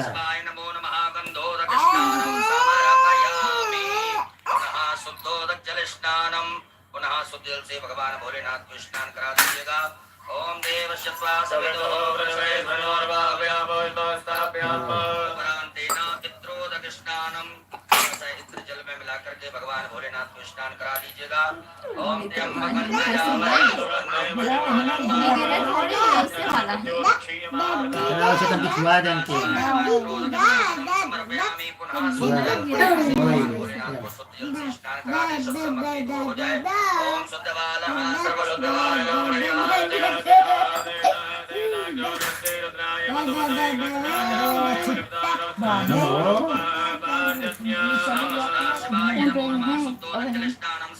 शिवाय नमो नमः गंधोदक स्नानं समर्पयामि पुनः शुद्धोदक जल स्नानं पुनः शुद्ध जल से भगवान भोलेनाथ को स्नान करा दीजिएगा ओम देवस्य त्वा सवितो उपरांतेन पित्रोदक स्नानं इत्र जल में मिला करके भगवान भोलेनाथ को स्नान करा दीजिएगा ओम त्र्यंबकं समर्पयामि पुनः शुद्ध जल भोलेनाथ को शुद्ध जल से स्नान करा दे सब समर्पित हो जाए ओम शुद्धवालः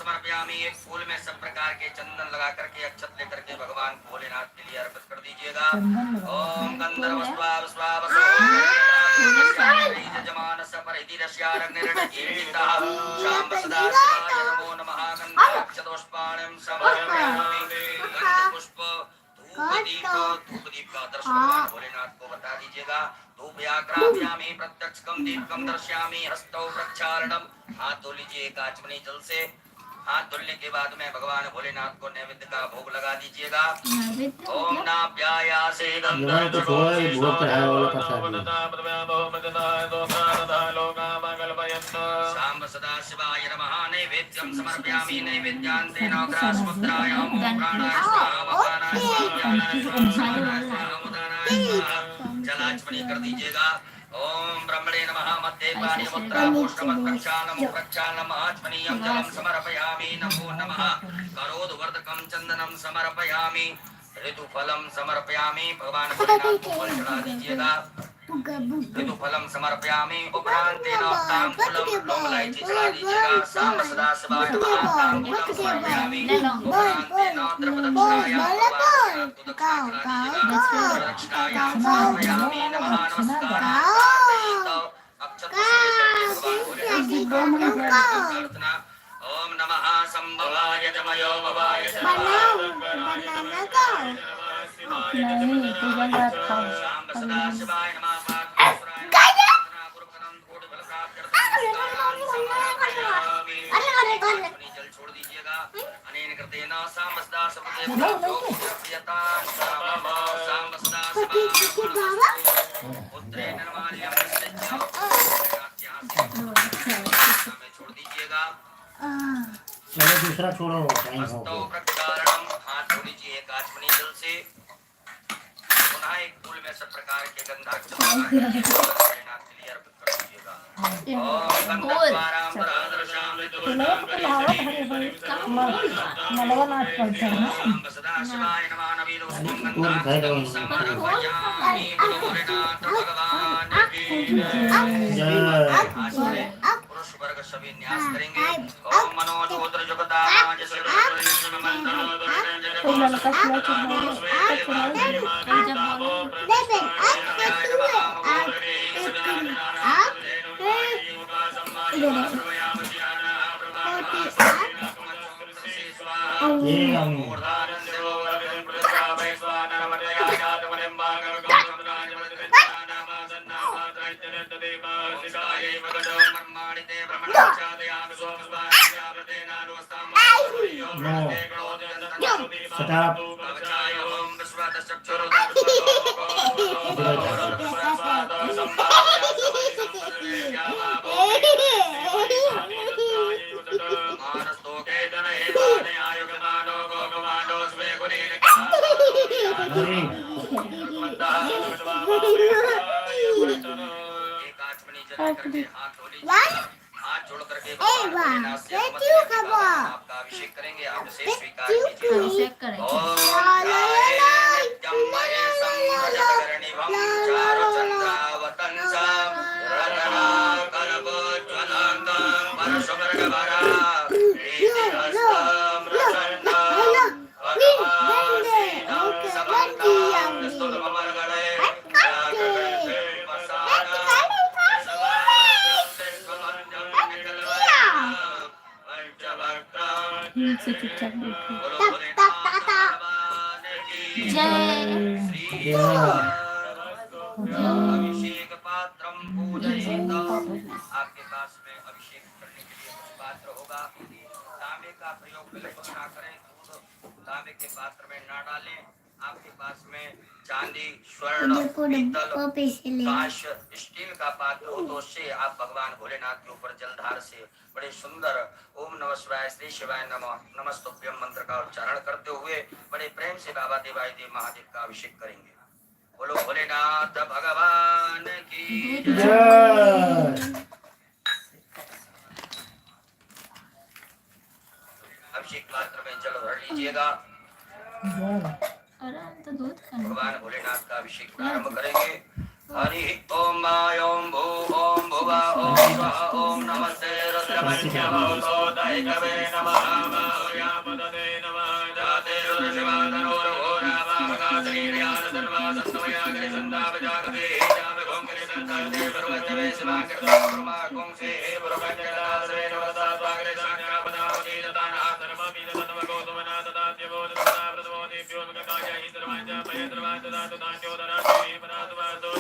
समर्पयामि एक फूल में सब प्रकार के चंदन लगा करके अक्षत लेकर के भगवान भोलेनाथ के लिए अर्पित कर दीजिएगा ओम गंधर्व स्वाव स्वाव यजमानस्य परिधिरस्यारग्निर्णकीर्तितः शाम सदाशिवाय नमो नमः गन्धर्वक्षतोष्पाणिं समर्पयामि गन्धपुष्प धूप दीप का दर्शन भगवान भोलेनाथ को बता दीजिएगा धूपयाग्राम्यामि प्रत्यक्षकं दीपकं दर्शयामि हस्तौ प्रक्षालनम हाथ धो लीजिए काचमनी जल से हाथ धुलने के बाद में भगवान भोलेनाथ को नैवेद्य का भोग लगा दीजिएगा ओम नाप्यायासे शाम सदाशिवाय नमः नैवेद्यं समर्पयामि नैवेद्यान्तेन ग्रासमुद्रायां प्राणाय जलाचमनी कर दीजिएगा ओम ब्रह्मणे नमः मध्य पानी मुद्रा पुष्टमत् प्रक्षालनम आचमनीयं जलं समर्पयामि नमो नमः करोदवर्धकं चंदनं समर्पयामि ऋतुफलं समर्पयामि भगवान भोलेनाथ को फल चढ़ा दीजिएगा ऋतुफलं समर्पयामि उपरांतेन तांबूलं लौंग चढ़ा दीजिएगा शाम सदाशिवाय नमः तांबूलं समर्पयामि उपरांतेन द्रवदक्षिणायां दक्षिणायां समर्पयामि नमः नमस्कारः ओम नमः संभवाय जमयो भवाय शाम सदाशिवाय नमः जल छोड़ दीजिएगा अनेन कृतेन सामसदा सबते प्रियता सामसदा पुत्रेण नमाल्यं छोड़ दीजिएगा चलो दूसरा छोड़ो, टाइम हो हस्तौ गया। प्रक्षालनम, हाथ धो लीजिए एक आचमनी जल से। पुनः एक फूल में सब प्रकार के गंधाक्षत भोलेनाथ के लिए अर्पित कर दीजिएगा। ओम गंधद्वारां वरदर्शां नलवा नाट कल्चर ना सदाशिवाय नमः। नवीनोऽस्मिन् फूल गन्धां खाए लो। समर्पयामि। बोलो भोलेनाथ भगवान की जय। पुरुष वर्ग सभी न्यास करेंगे। ओम मनोजोद्र जुगदानाज कोई लड़का खिला ये हम स्टॉप। अरे हाथ जोड़ करके आपका अभिषेक करेंगे। आप इसे स्वीकार कीजिए। अभिषेक करें। से चुपचाप बैठो। जय अभिषेक पात्रम पूजयेत। आपके पास में अभिषेक करने के लिए पात्र होगा। तांबे का प्रयोग बिल्कुल ना करें। दूध तांबे के पात्र में ना डालें। आपके पास में चांदी, स्वर्ण, पीतल, कांच, स्टील का पात्र हो तो उससे आप भगवान भोलेनाथ के ऊपर जलधार से बड़े सुंदर ओम नमः शिवाय, श्री शिवाय नमः, नमस्तुभ्यं मंत्र का उच्चारण करते हुए बड़े प्रेम से बाबा देवादिदेव महादेव का अभिषेक करेंगे। बोलो भोलेनाथ भगवान की जय। अभिषेक पात्र में जल भर लीजिएगा। अरे हम तो दूध खाने। भगवान भोलेनाथ का अभिषेक प्रारंभ करेंगे। हरि ओम ओम भू ओम भुवा ओम स्वः ओम नमस्ते रुद्रमन्यभूतोदैकवे नमः मायापदे नमः जाते रुद्रशिवाधनोरघोरावामगात्रीर्यानसन्वासन्तमयाग्निसन्दापजागते जामघोङ्करि सन्तर्ते पर्वतवे शिवाकृतकुर्माकुंसे पुरुषञ्जगदाश्रे नवसात्वाग्रे साङ्गापदावती दतानाथर्मपि दतमगोतमना ददात्यबोधदता प्रथमोदेभ्यो मगकाय हितर्वाञ्च पयद्रवाञ्च दातुदान्योदराश्री परातवासो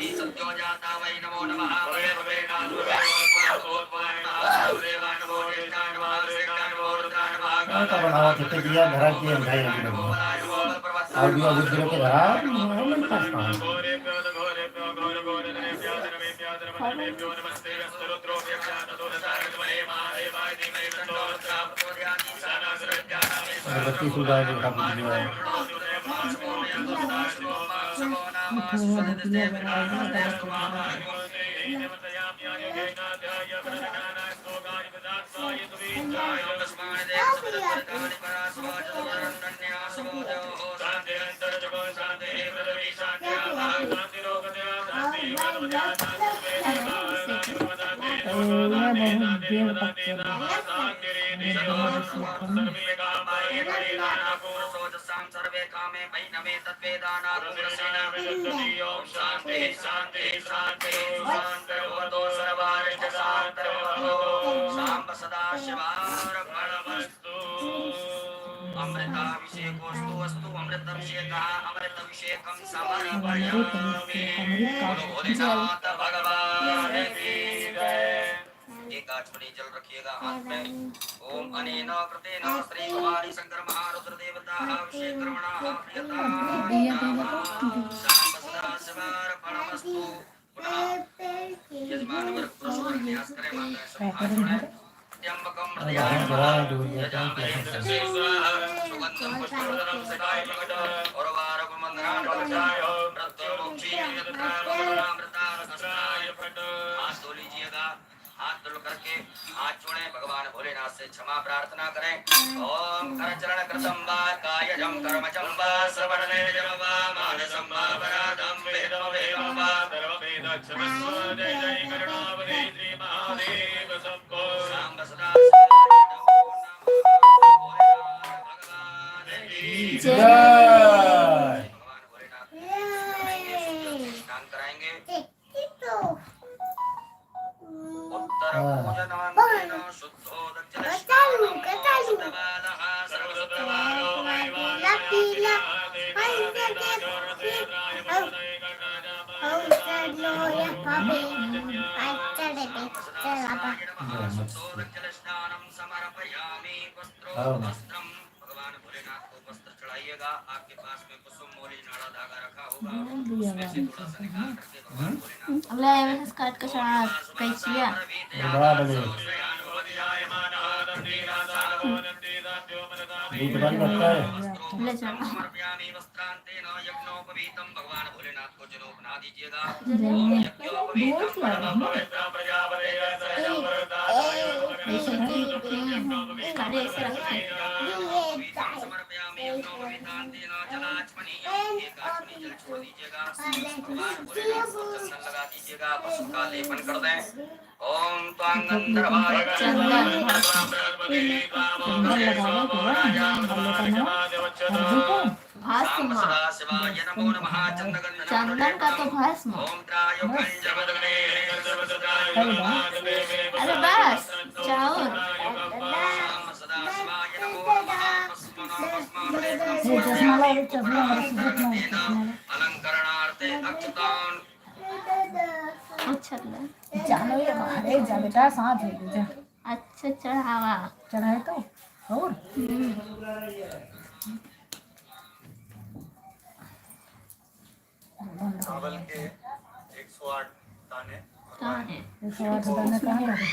समर्पयामि सत्यो जाता वै नमो नमः भवे भवे काल भवे भगवान देवाय नमो ज्येष्ठाय नमः श्रेष्ठाय नमो रुद्राय नमः का बनावा कितने दिया घरा की भाई ऑडियो वीडियो के घरा बत्ती सुधा के का वीडियो है सर्वे कामे वैनमे तद्वेदाना शांति शांति शांति शांतिर्भवतो सर्वारिष्ट शांतिर्भवतो सांब सदा शिवार्पणमस्तु अमृताभिषेकोस्तु अस्तु अमृताभिषेकः अमृताभिषेकं समर्पयामि बोलो भोलेनाथ भगवान की जय। एक आचमनी जल रखिएगा हाथ में। ओम अनेन कृतेन श्री कुमारी शंकर महारुद्र देवता अभिषेक कर्मणा प्रियता परमस्तु। पुनः यजमान वर्ग पुरुषों न्यास करें माता समाधान त्र्यंबकम सुगंधम पुष्पवर्धनम सदाय प्रकट और वारक मंदनान प्रचाय प्रत्यमोक्षी अमृताय फट। हाथ धो लीजिएगा। हाथ धुल करके हाथ जोड़े भगवान भोलेनाथ से क्षमा प्रार्थना करें। ओम करचरण कृतम वा कायजम कर्मजम वा श्रवणनेजम वा मानसम वा पराधम वेदम वेदम वा सर्ववेदक्षमस्व जय जय करुणावधे श्री महादेव सबको सांब सदा भगवान की जय। भगवान भोलेनाथ स्नान कराएंगे। उत्तर पूजनान्तेन शुद्धो दक्षिणस्नानं सुतबालः सर्वसुतबालो दक्षिणस्नानं समर्पयामि वस्त्रं। भगवान भोलेनाथ को वस्त्र चढ़ाइएगा। आपके पास में कुसुम मोली नाड़ा धागा रखा होगा, उसमें से थोड़ा सा निकाल करके भगवान भोलेनाथ अगला एवरेस्ट काट का चढ़ा कैचिया दूध बन सकता है। ले चढ़ा समर्पयामि वस्त्रान्तेन यज्ञोपवीतं। भगवान भोलेनाथ को जनेऊ बना दीजिएगा। समर्पयामि यज्ञोपवीतान्तेन जलाचमनीयम्। एक आचमनी जल छोड़ दीजिएगा। भगवान भोलेनाथ को चंदन लगा दीजिएगा। पशु का लेपन कर दें। ओम त्वां गंधर्वाय भस्म शिवाय नमो नमः। चंदन का तो भस्म। ओम त्रायो पंचवदने अरे बस चाउर सदा शिवाय नमो नमः। अलंकरणार्थे अक्षतान् अच्छा जानो ये बाहर जा बेटा साथ ले जा। अच्छा चढ़ावा चढ़ाए तो और चावल के 108 दाने कहाँ है 108 दाने कहाँ लगे?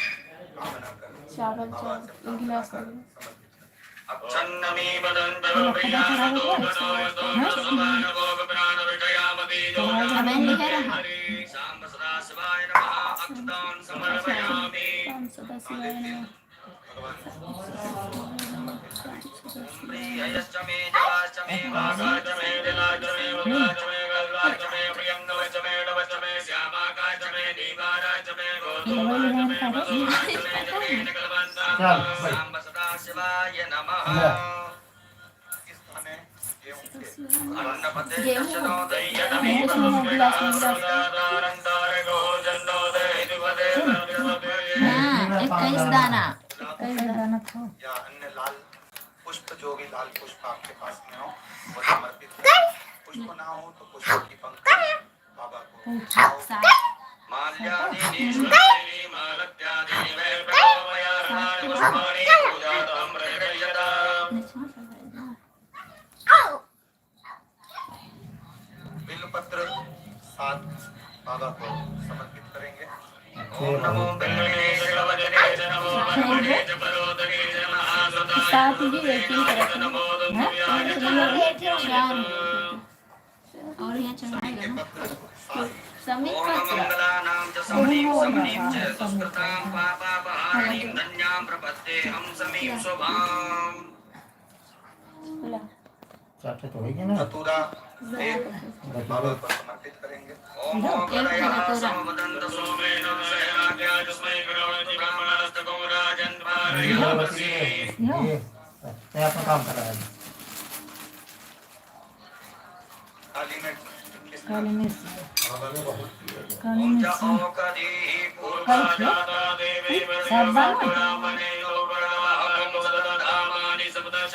चावल चावल एक गिलास अक्षन्नमी वदन्तो प्रियासतो गणोयतो सुमानभोग प्राणविषयामति हमें लिखे रहा सांब सदा शिवाय नमः। अक्षतान् समर्पयामि। सदा शिवाय नमः। प्रियश्च मे जवाश्च मे भागाश्च मे दिलाश्च मे वदाश्च मे गल्वाश्च मे प्रियङ्गवश्च मे डवश्च मे श्यामाकाश्च मे दीवाराश्च मे गोधूमाश्च मे मधुराश्च मे जगेनकलवन्ताः। सांब सदा शिवाय नमः। इस खाने गेहूं के अन्नपते दशनो दय्यनमी बलुस्मितारंतार गोजन्नोदय दिवदे हाँ 21 दाना या अन्य लाल पुष्प जो भी लाल पुष्प आपके पास में हो वो समर्पित करें। पुष्प ना हो तो पुष्प की पंक्ति बाबा को सात माल्यादीनीश्वरी मालत्यादीनि मे प्रणोमयार्हाणि पुष्पाणि पूजातं प्रयजताम्। बिल्वपत्र 7 बाबा को समर्पित करेंगे। ओम नमो बिल्वने शिववचने च नमो वरवने च परोदने च महासुताय साथ ही वेटिंग करते हैं। नमो दुर्गाय च और यहाँ चढ़ाएगा ना समीप ओम का मंगलानां च समनीं समनीं च दुष्कृतां पापापहारिणीं धन्यां प्रपद्येऽहं समीं शुभाम्। बोला चाचा तो होगी ना चतुरा बाबा को समर्पित करेंगे। ओम मोगलया समवदन्त सोमेन शयनाद्या तस्मै करोति ब्रह्मणस्तको राजन् पारयामसि। ये अपना काम कर रहा है। काली में काली मिर्च काली ओम च मिर्च औकदी पूर्वाजाता देवी वर्षपुरामणे योगर्णवहं सदधामानि सप्तश।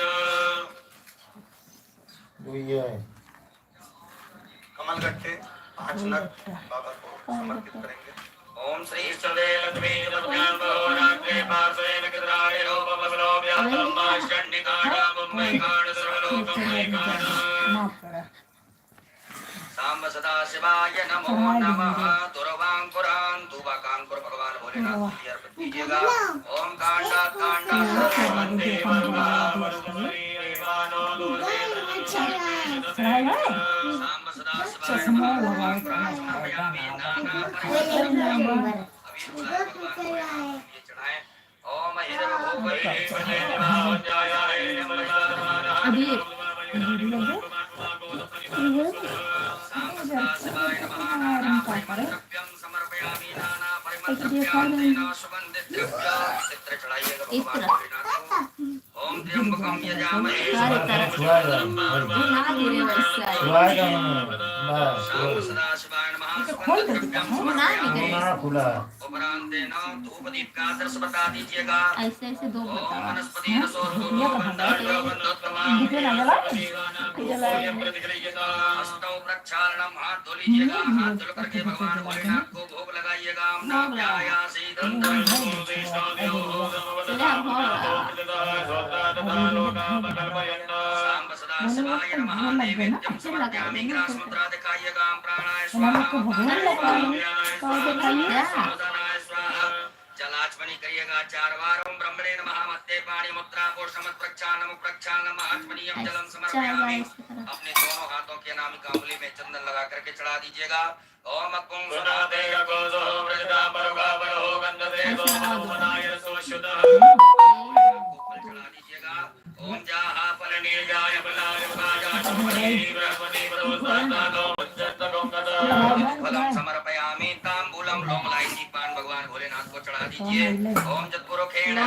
ये कमल गट्टे 5 नग बाबा को समर्पित करेंगे। ओम श्री इष्टदे लक्ष्मी नमः रात्रे पार्श्वेन किद्राय रूपमसलो व्यातं माष्टन्निकाणा मुम्बैकाण सर्वलोकं मैकाण। सांब सदा शिवाय नमो नमः। दुर्वांकुरान दुर्वाकांकुर भगवान भोलेनाथ के लिए अर्पित कीजिएगा। ओम कांडा कांडा सर्ववंदे वर्गा वर्गमरी एवानो दूरे सांब सदा शिवाय नमः। ओम प्रार्थनायामि नाना परिवर्तनम् अभी भगवान को ये चढ़ाएं। ओम हिरण्यभूपये देवाय नमः। अभी शिवाय नमः। नाना परिमलद्रव्यं समर्पयामि। नाना परिमलद्रव्यां तेन सुगन्धिद्रव्या चित्र चढ़ाइएगा भगवान भोलेनाथ को। ओम त्र्यंबकं यजामहे शाम सदा शिवाय नमः। सुगन्धिद्रव्यं समर्पयामि। उपरांतेन धूपदीप का आदर्श बता दीजिएगा। ऐसे ऐसे दो ओम बताओ। वनस्पति अष्टौ प्रक्षालनम हाथ धो लीजिएगा। हाथ धुल करके भगवान भोलेनाथ को भोग लगाइएगा। सांब सदा शिवाय नमः। नैवेद्यं समर्पयामि। ग्रासमुद्रा दिखाइएगा। प्राणाय स्वाहा स्वाहा। जलाचमनी करिएगा 4 बार। ओम ब्रह्मणे नमः। मत्ते पाणी मुद्रा पोषमत प्रक्षालनम प्रक्षालनम आचमनीयम जलम समर्पयामि। अपने दोनों हाथों के अनामिका अंगुली में चंदन लगा करके चढ़ा दीजिएगा। ओम अकुं सुनाते अकोसो व्रजता परुगा परो गंधते दोमनाय सोशुतः चढ़ा दीजिएगा। ओम जाहा फलनीर्जाय फलाय मुखाय चमनी बृहस्पति प्रदोषातो उच्चतगों कदा फलम समर्पयामि। तांबूलम लौंग इलायची पान भगवान भोलेनाथ को चढ़ा दीजिए। ओम जत्पुरुखेण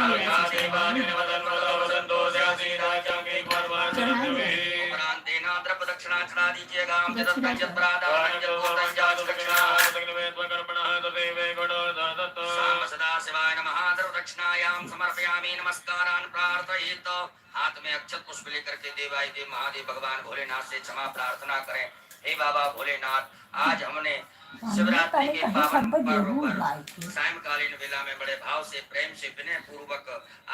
उपरांतेन द्रव्य दक्षिणा चढ़ा दीजिएगा। सांब सदा शिवाय नमः। द्रव्य दक्षिणायां समर्पयामि। नमस्कारान् प्रार्थयेत। हाथ में अक्षत पुष्प लेकर के देवाय देव महादेव भगवान भोलेनाथ से क्षमा प्रार्थना करें। हे बाबा भोलेनाथ, आज हमने शिवरात्रि के पावन पर्व पर सायंकालीन वेला में बड़े भाव से प्रेम से विनय पूर्वक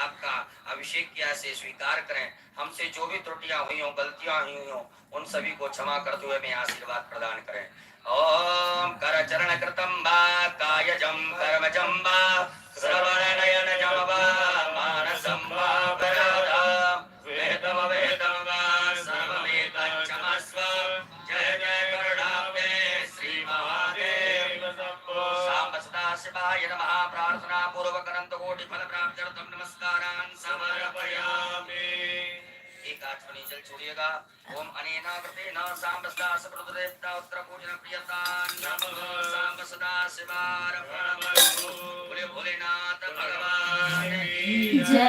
आपका अभिषेक किया से स्वीकार करें। हमसे जो भी त्रुटियां हुई हो, गलतियां हुई हो, उन सभी को क्षमा करते हुए मैं आशीर्वाद प्रदान करें। ओम कर चरण कृतम वा कायजम कर्मजम वा श्रवण नयन जम वा मानसम वा पराधा वेदम वेदम वा सर्ववेदं क्षमस्व। जय जय करुणाब्धे श्री महादेव शंभो। सांब सदा शिवाय नमः। प्रार्थना पूर्वक अनंत कोटि फल प्राप्त्यर्थम नमस्कारान् समर्पयामि। एक आचमनी जल छोड़िएगा। ओम अनेना व्रतेन सांब सदा सप्रदेवता उत्तर पूजन प्रियता नमः। सांब सदा शिवार्पणमस्तु। बोले भोलेनाथ भगवान की जय।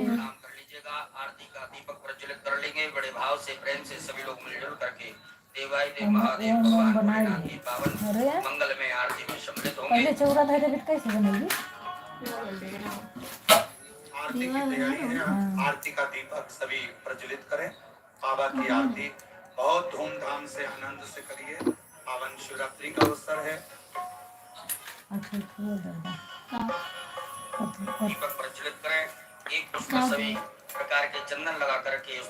काम कर लीजिएगा। आरती का दीपक प्रज्वलित कर लेंगे। बड़े भाव से प्रेम से सभी लोग मिलजुल करके देवाय देव महादेव भगवान भोलेनाथ की पावन मंगल में आरती में सम्मिलित होंगे। पहले चौरा था तो कैसे बनेगी? आरती की तैयारी है। आरती का दीपक सभी प्रज्वलित करें। बाबा की आरती बहुत धूमधाम से आनंद से करिए। पावन शिवरात्रि का अवसर है। अच्छा वो दादा दीपक प्रज्वलित करें। एक पुष्प सभी प्रकार के चंदन लगा करके उस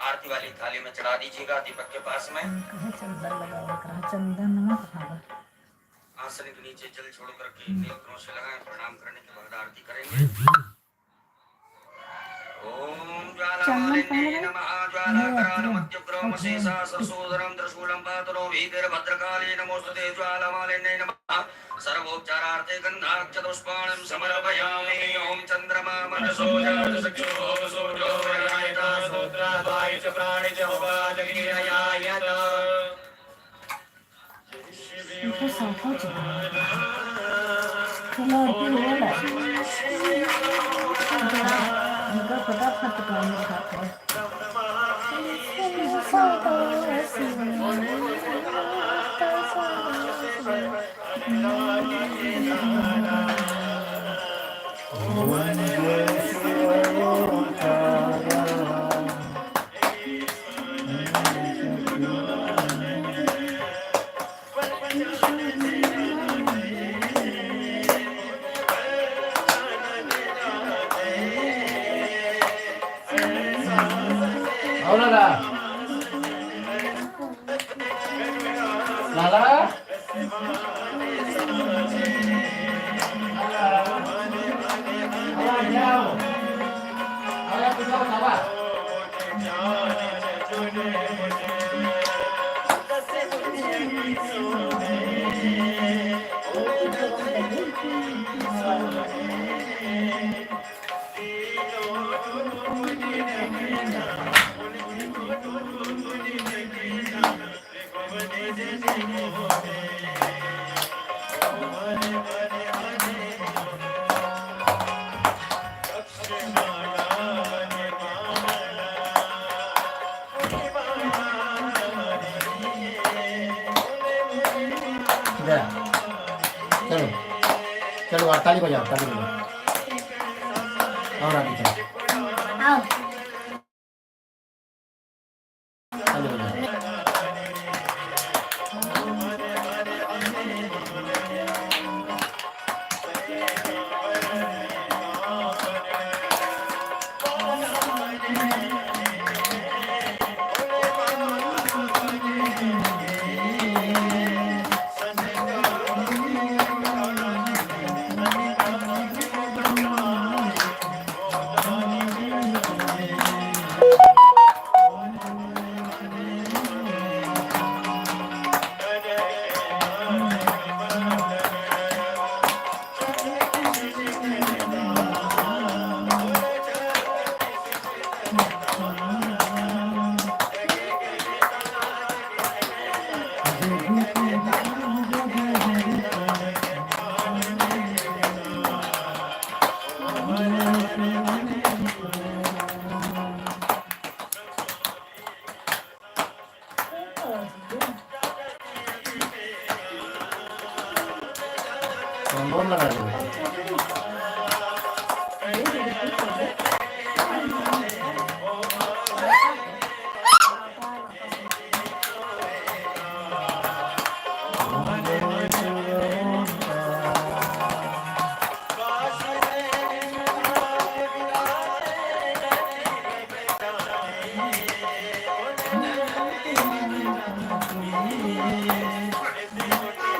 आरती वाली थाली में चढ़ा दीजिएगा दीपक के पास में। कहे चंदन लगावे कहा चंदन मत खावा। आसन के नीचे जल छोड़ करके नेत्रों से लगाएं। प्रणाम करने के बाद आरती करेंगे। ओम ज्वालामालिन्ये नमः। ज्वालाकरालमध्यग्रोम शेषा सरसोदरं त्रिशूलं पातरो भीतिर्भद्रकाली नमोस्तुते। ज्वालामालिन्ये नमः। सर्वोपचारार्थे गन्धाक्षतपुष्पाणं समर्पयामि। ओम चन्द्रमा मनसो जातचक्षुः सूर्यो वरायता सूत्राद्वाय च प्राणे च उपादगिरयायत। इनको साफा चलो इनका फटाफट काम दिखाते हैं। चलो चलो ताली बजाओ ताली बजाओ। और आगे चलो ताली बजाओ। कंडोम लगा दो।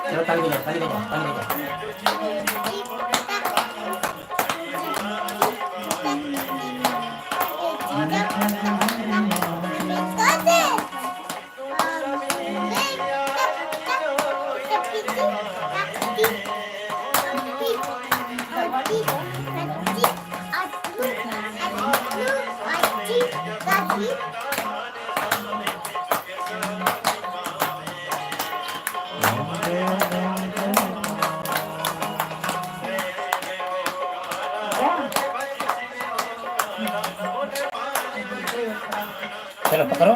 चलो ताली बजाओ ताली बजाओ ताली बजाओ। चलो पकड़ो।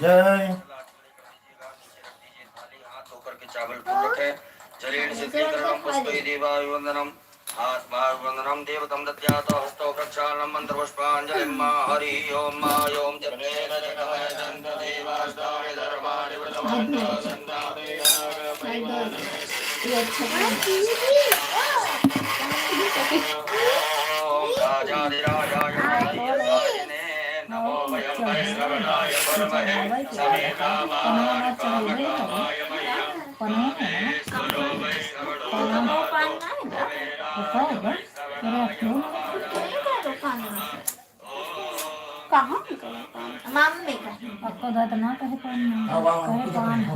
जय हाथ धोकर के चावल को रखें जलेन सिद्धिकरणं पुष्पै देवाभिवन्दनम् आत्माभिवन्दनं देवतं दद्यात् हस्तौ प्रक्षालनं मन्त्रपुष्पाञ्जलिं मा हरि ओम मा ओम जपेन जगमय चन्द्रदेवास्ताय धर्माणि व्रतमन्तो ओम राजाधिराजाय राजने नमो वयं वैष्णवाय परमहे समेतामाय कामकामाय कहाँ मम्मी का आपको दादा ना कहे पान कहे पान हो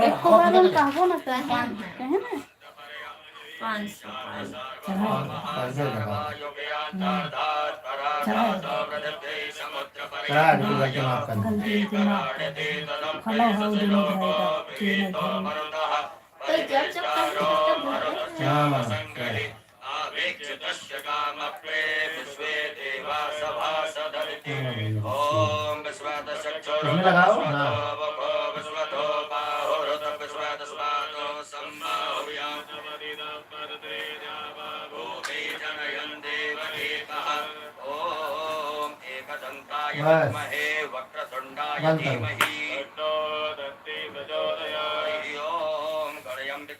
एक को बार हम कहबो ना कहे ना 500 गलती से ना खड़ा हो दिन रहेगा चीन तो जब उसमें लगाओ ना बस वक्रतुंडाय बंद करो। धीमहि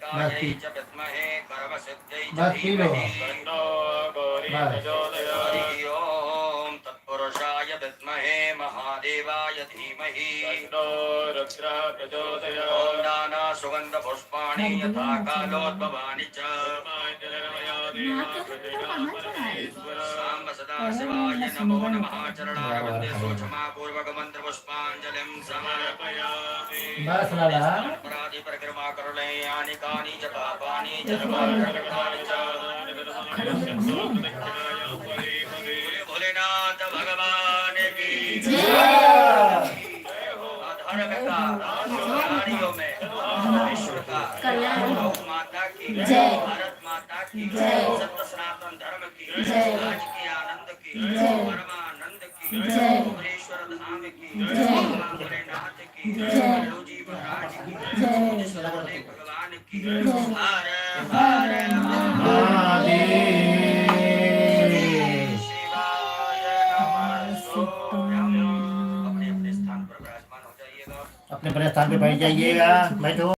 बस पी च विद्महे कर्मसिद्ध्यै च बस पी लो धीमहि बस हरि ओम तत्पुरुषाय विद्महे महादेवाय धीमहि ओम नाना सुगंध पुष्पाणि यथा कालोद्भवानि च सांब सदा शिवाय नमो नमः चरणारविन्दे सूक्ष्मापूर्वक मंत्र पुष्पाञ्जलिं समर्पयामि बस लाला अपराधि परिक्रमा करुणे यानि कानि च पापानि जन्मार्पणानि च भोलेनाथ भगवान की धार्मिकता प्राणियों में विश्व का गौ माता की भारत माता की सत्य सनातन धर्म की आज के आनंद की परमानंद की भुवनेश्वर धाम की भोलेनाथ की जी महाराज की भगवान की हर हर अपने अपने स्थान पर विराजमान हो जाइएगा। अपने अपने स्थान पे बैठ जाइएगा बैठो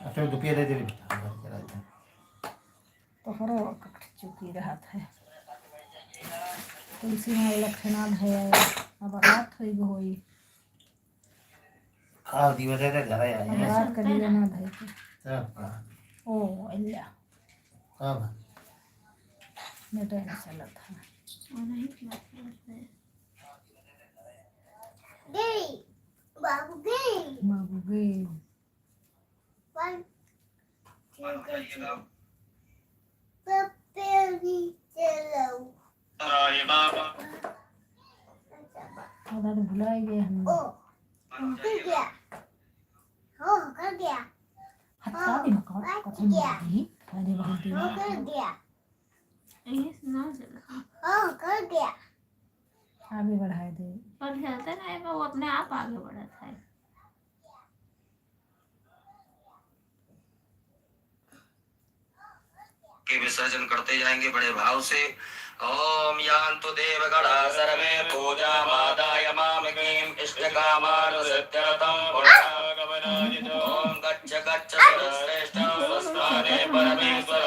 अच्छा दुपहिया दे दे तो हरो चुकी रहा था तुलसी में लक्षणा है अब रात हुई होई हाँ दिवस है तो ज़्यादा अब आए रात कर लेना भाई सब ओ अल्लाह सब नेट नहीं चला था बाबू गई दादा भुला गए हम हत्ता दी मकान कसम दी अरे बहुत दी आगे बढ़ाए दे पर चलते रहे वो अपने आप आगे बढ़ता है। के विसर्जन करते जाएंगे बड़े भाव से। ओम यान्तु देवगणा सर्वे पूजा मादाय मामकीं इष्टकामान् सिद्ध्यर्थं पुरुषागमनाय ओम गच्छ गच्छ श्रेष्ठ स्वस्थाने परमेश्वर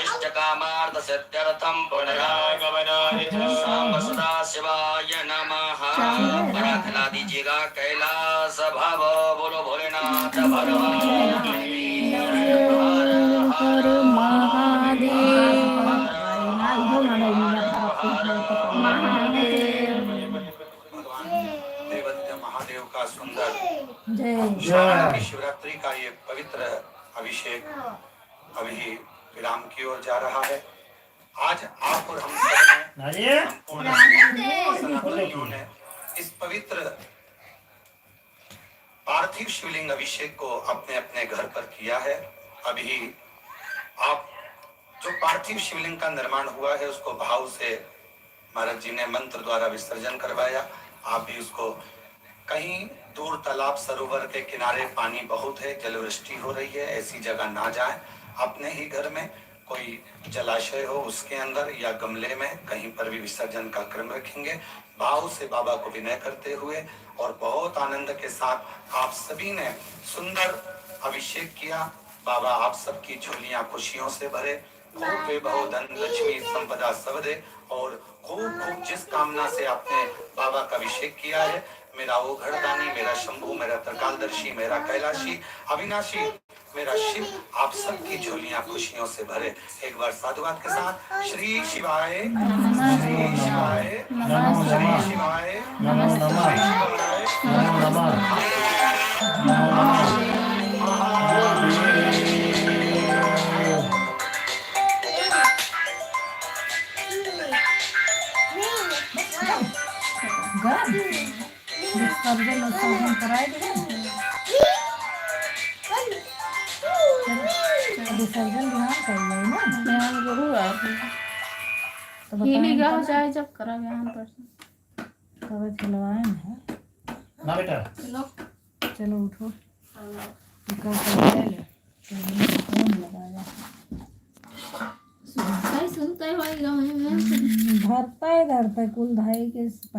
इष्टकामार्थ सिद्ध्यर्थं पुनरागमनाय सांब सदा शिवाय नमः। बड़ा खिला दीजिएगा कैलाश भव बोलो भोलेनाथ भगवान की हर महादेव देवत्य महादेव का सुंदर जय शिवरात्रि का ये पवित्र अभिषेक अभी विराम की ओर जा रहा है। आज आप और हम सब अरे ने इस पवित्र पार्थिव शिवलिंग अभिषेक को अपने अपने घर पर किया है। अभी आप जो पार्थिव शिवलिंग का निर्माण हुआ है उसको भाव से महाराज जी ने मंत्र द्वारा विसर्जन करवाया। आप भी उसको कहीं दूर तालाब सरोवर के किनारे पानी बहुत है, जलवृष्टि हो रही है, ऐसी जगह ना जाएं। अपने ही घर में कोई जलाशय हो उसके अंदर या गमले में कहीं पर भी विसर्जन का क्रम रखेंगे। भाव से बाबा को विनय करते हुए और बहुत आनंद के साथ आप सभी ने सुंदर अभिषेक किया। बाबा आप सबकी झोलियां खुशियों से भरे, खूब वैभव धन लक्ष्मी संपदा सब दे और खूब खूब जिस कामना से आपने बाबा का अभिषेक किया है, मेरा वो घरदानी, मेरा शंभू, मेरा त्रिकालदर्शी, मेरा कैलाशी, अविनाशी, मेरा शिव, आप सबकी झोलियां खुशियों से भरे। एक बार साधुवाद के साथ श्री शिवाय, श्री शिवाय, नमो श्री नमः, शिवाय, नमो नमः, श्री नमो विसर्जन विसर्जन कराए थे विसर्जन ध्यान करिए ना। ध्यान जरूर आए तो हीली गाँव चाहे जब करा ज्ञान पर कवर खिलवाए हैं। ना बेटा चलो उठो ले ले फोन लगाया सुनता ही होगा में धरता है कुल धाई के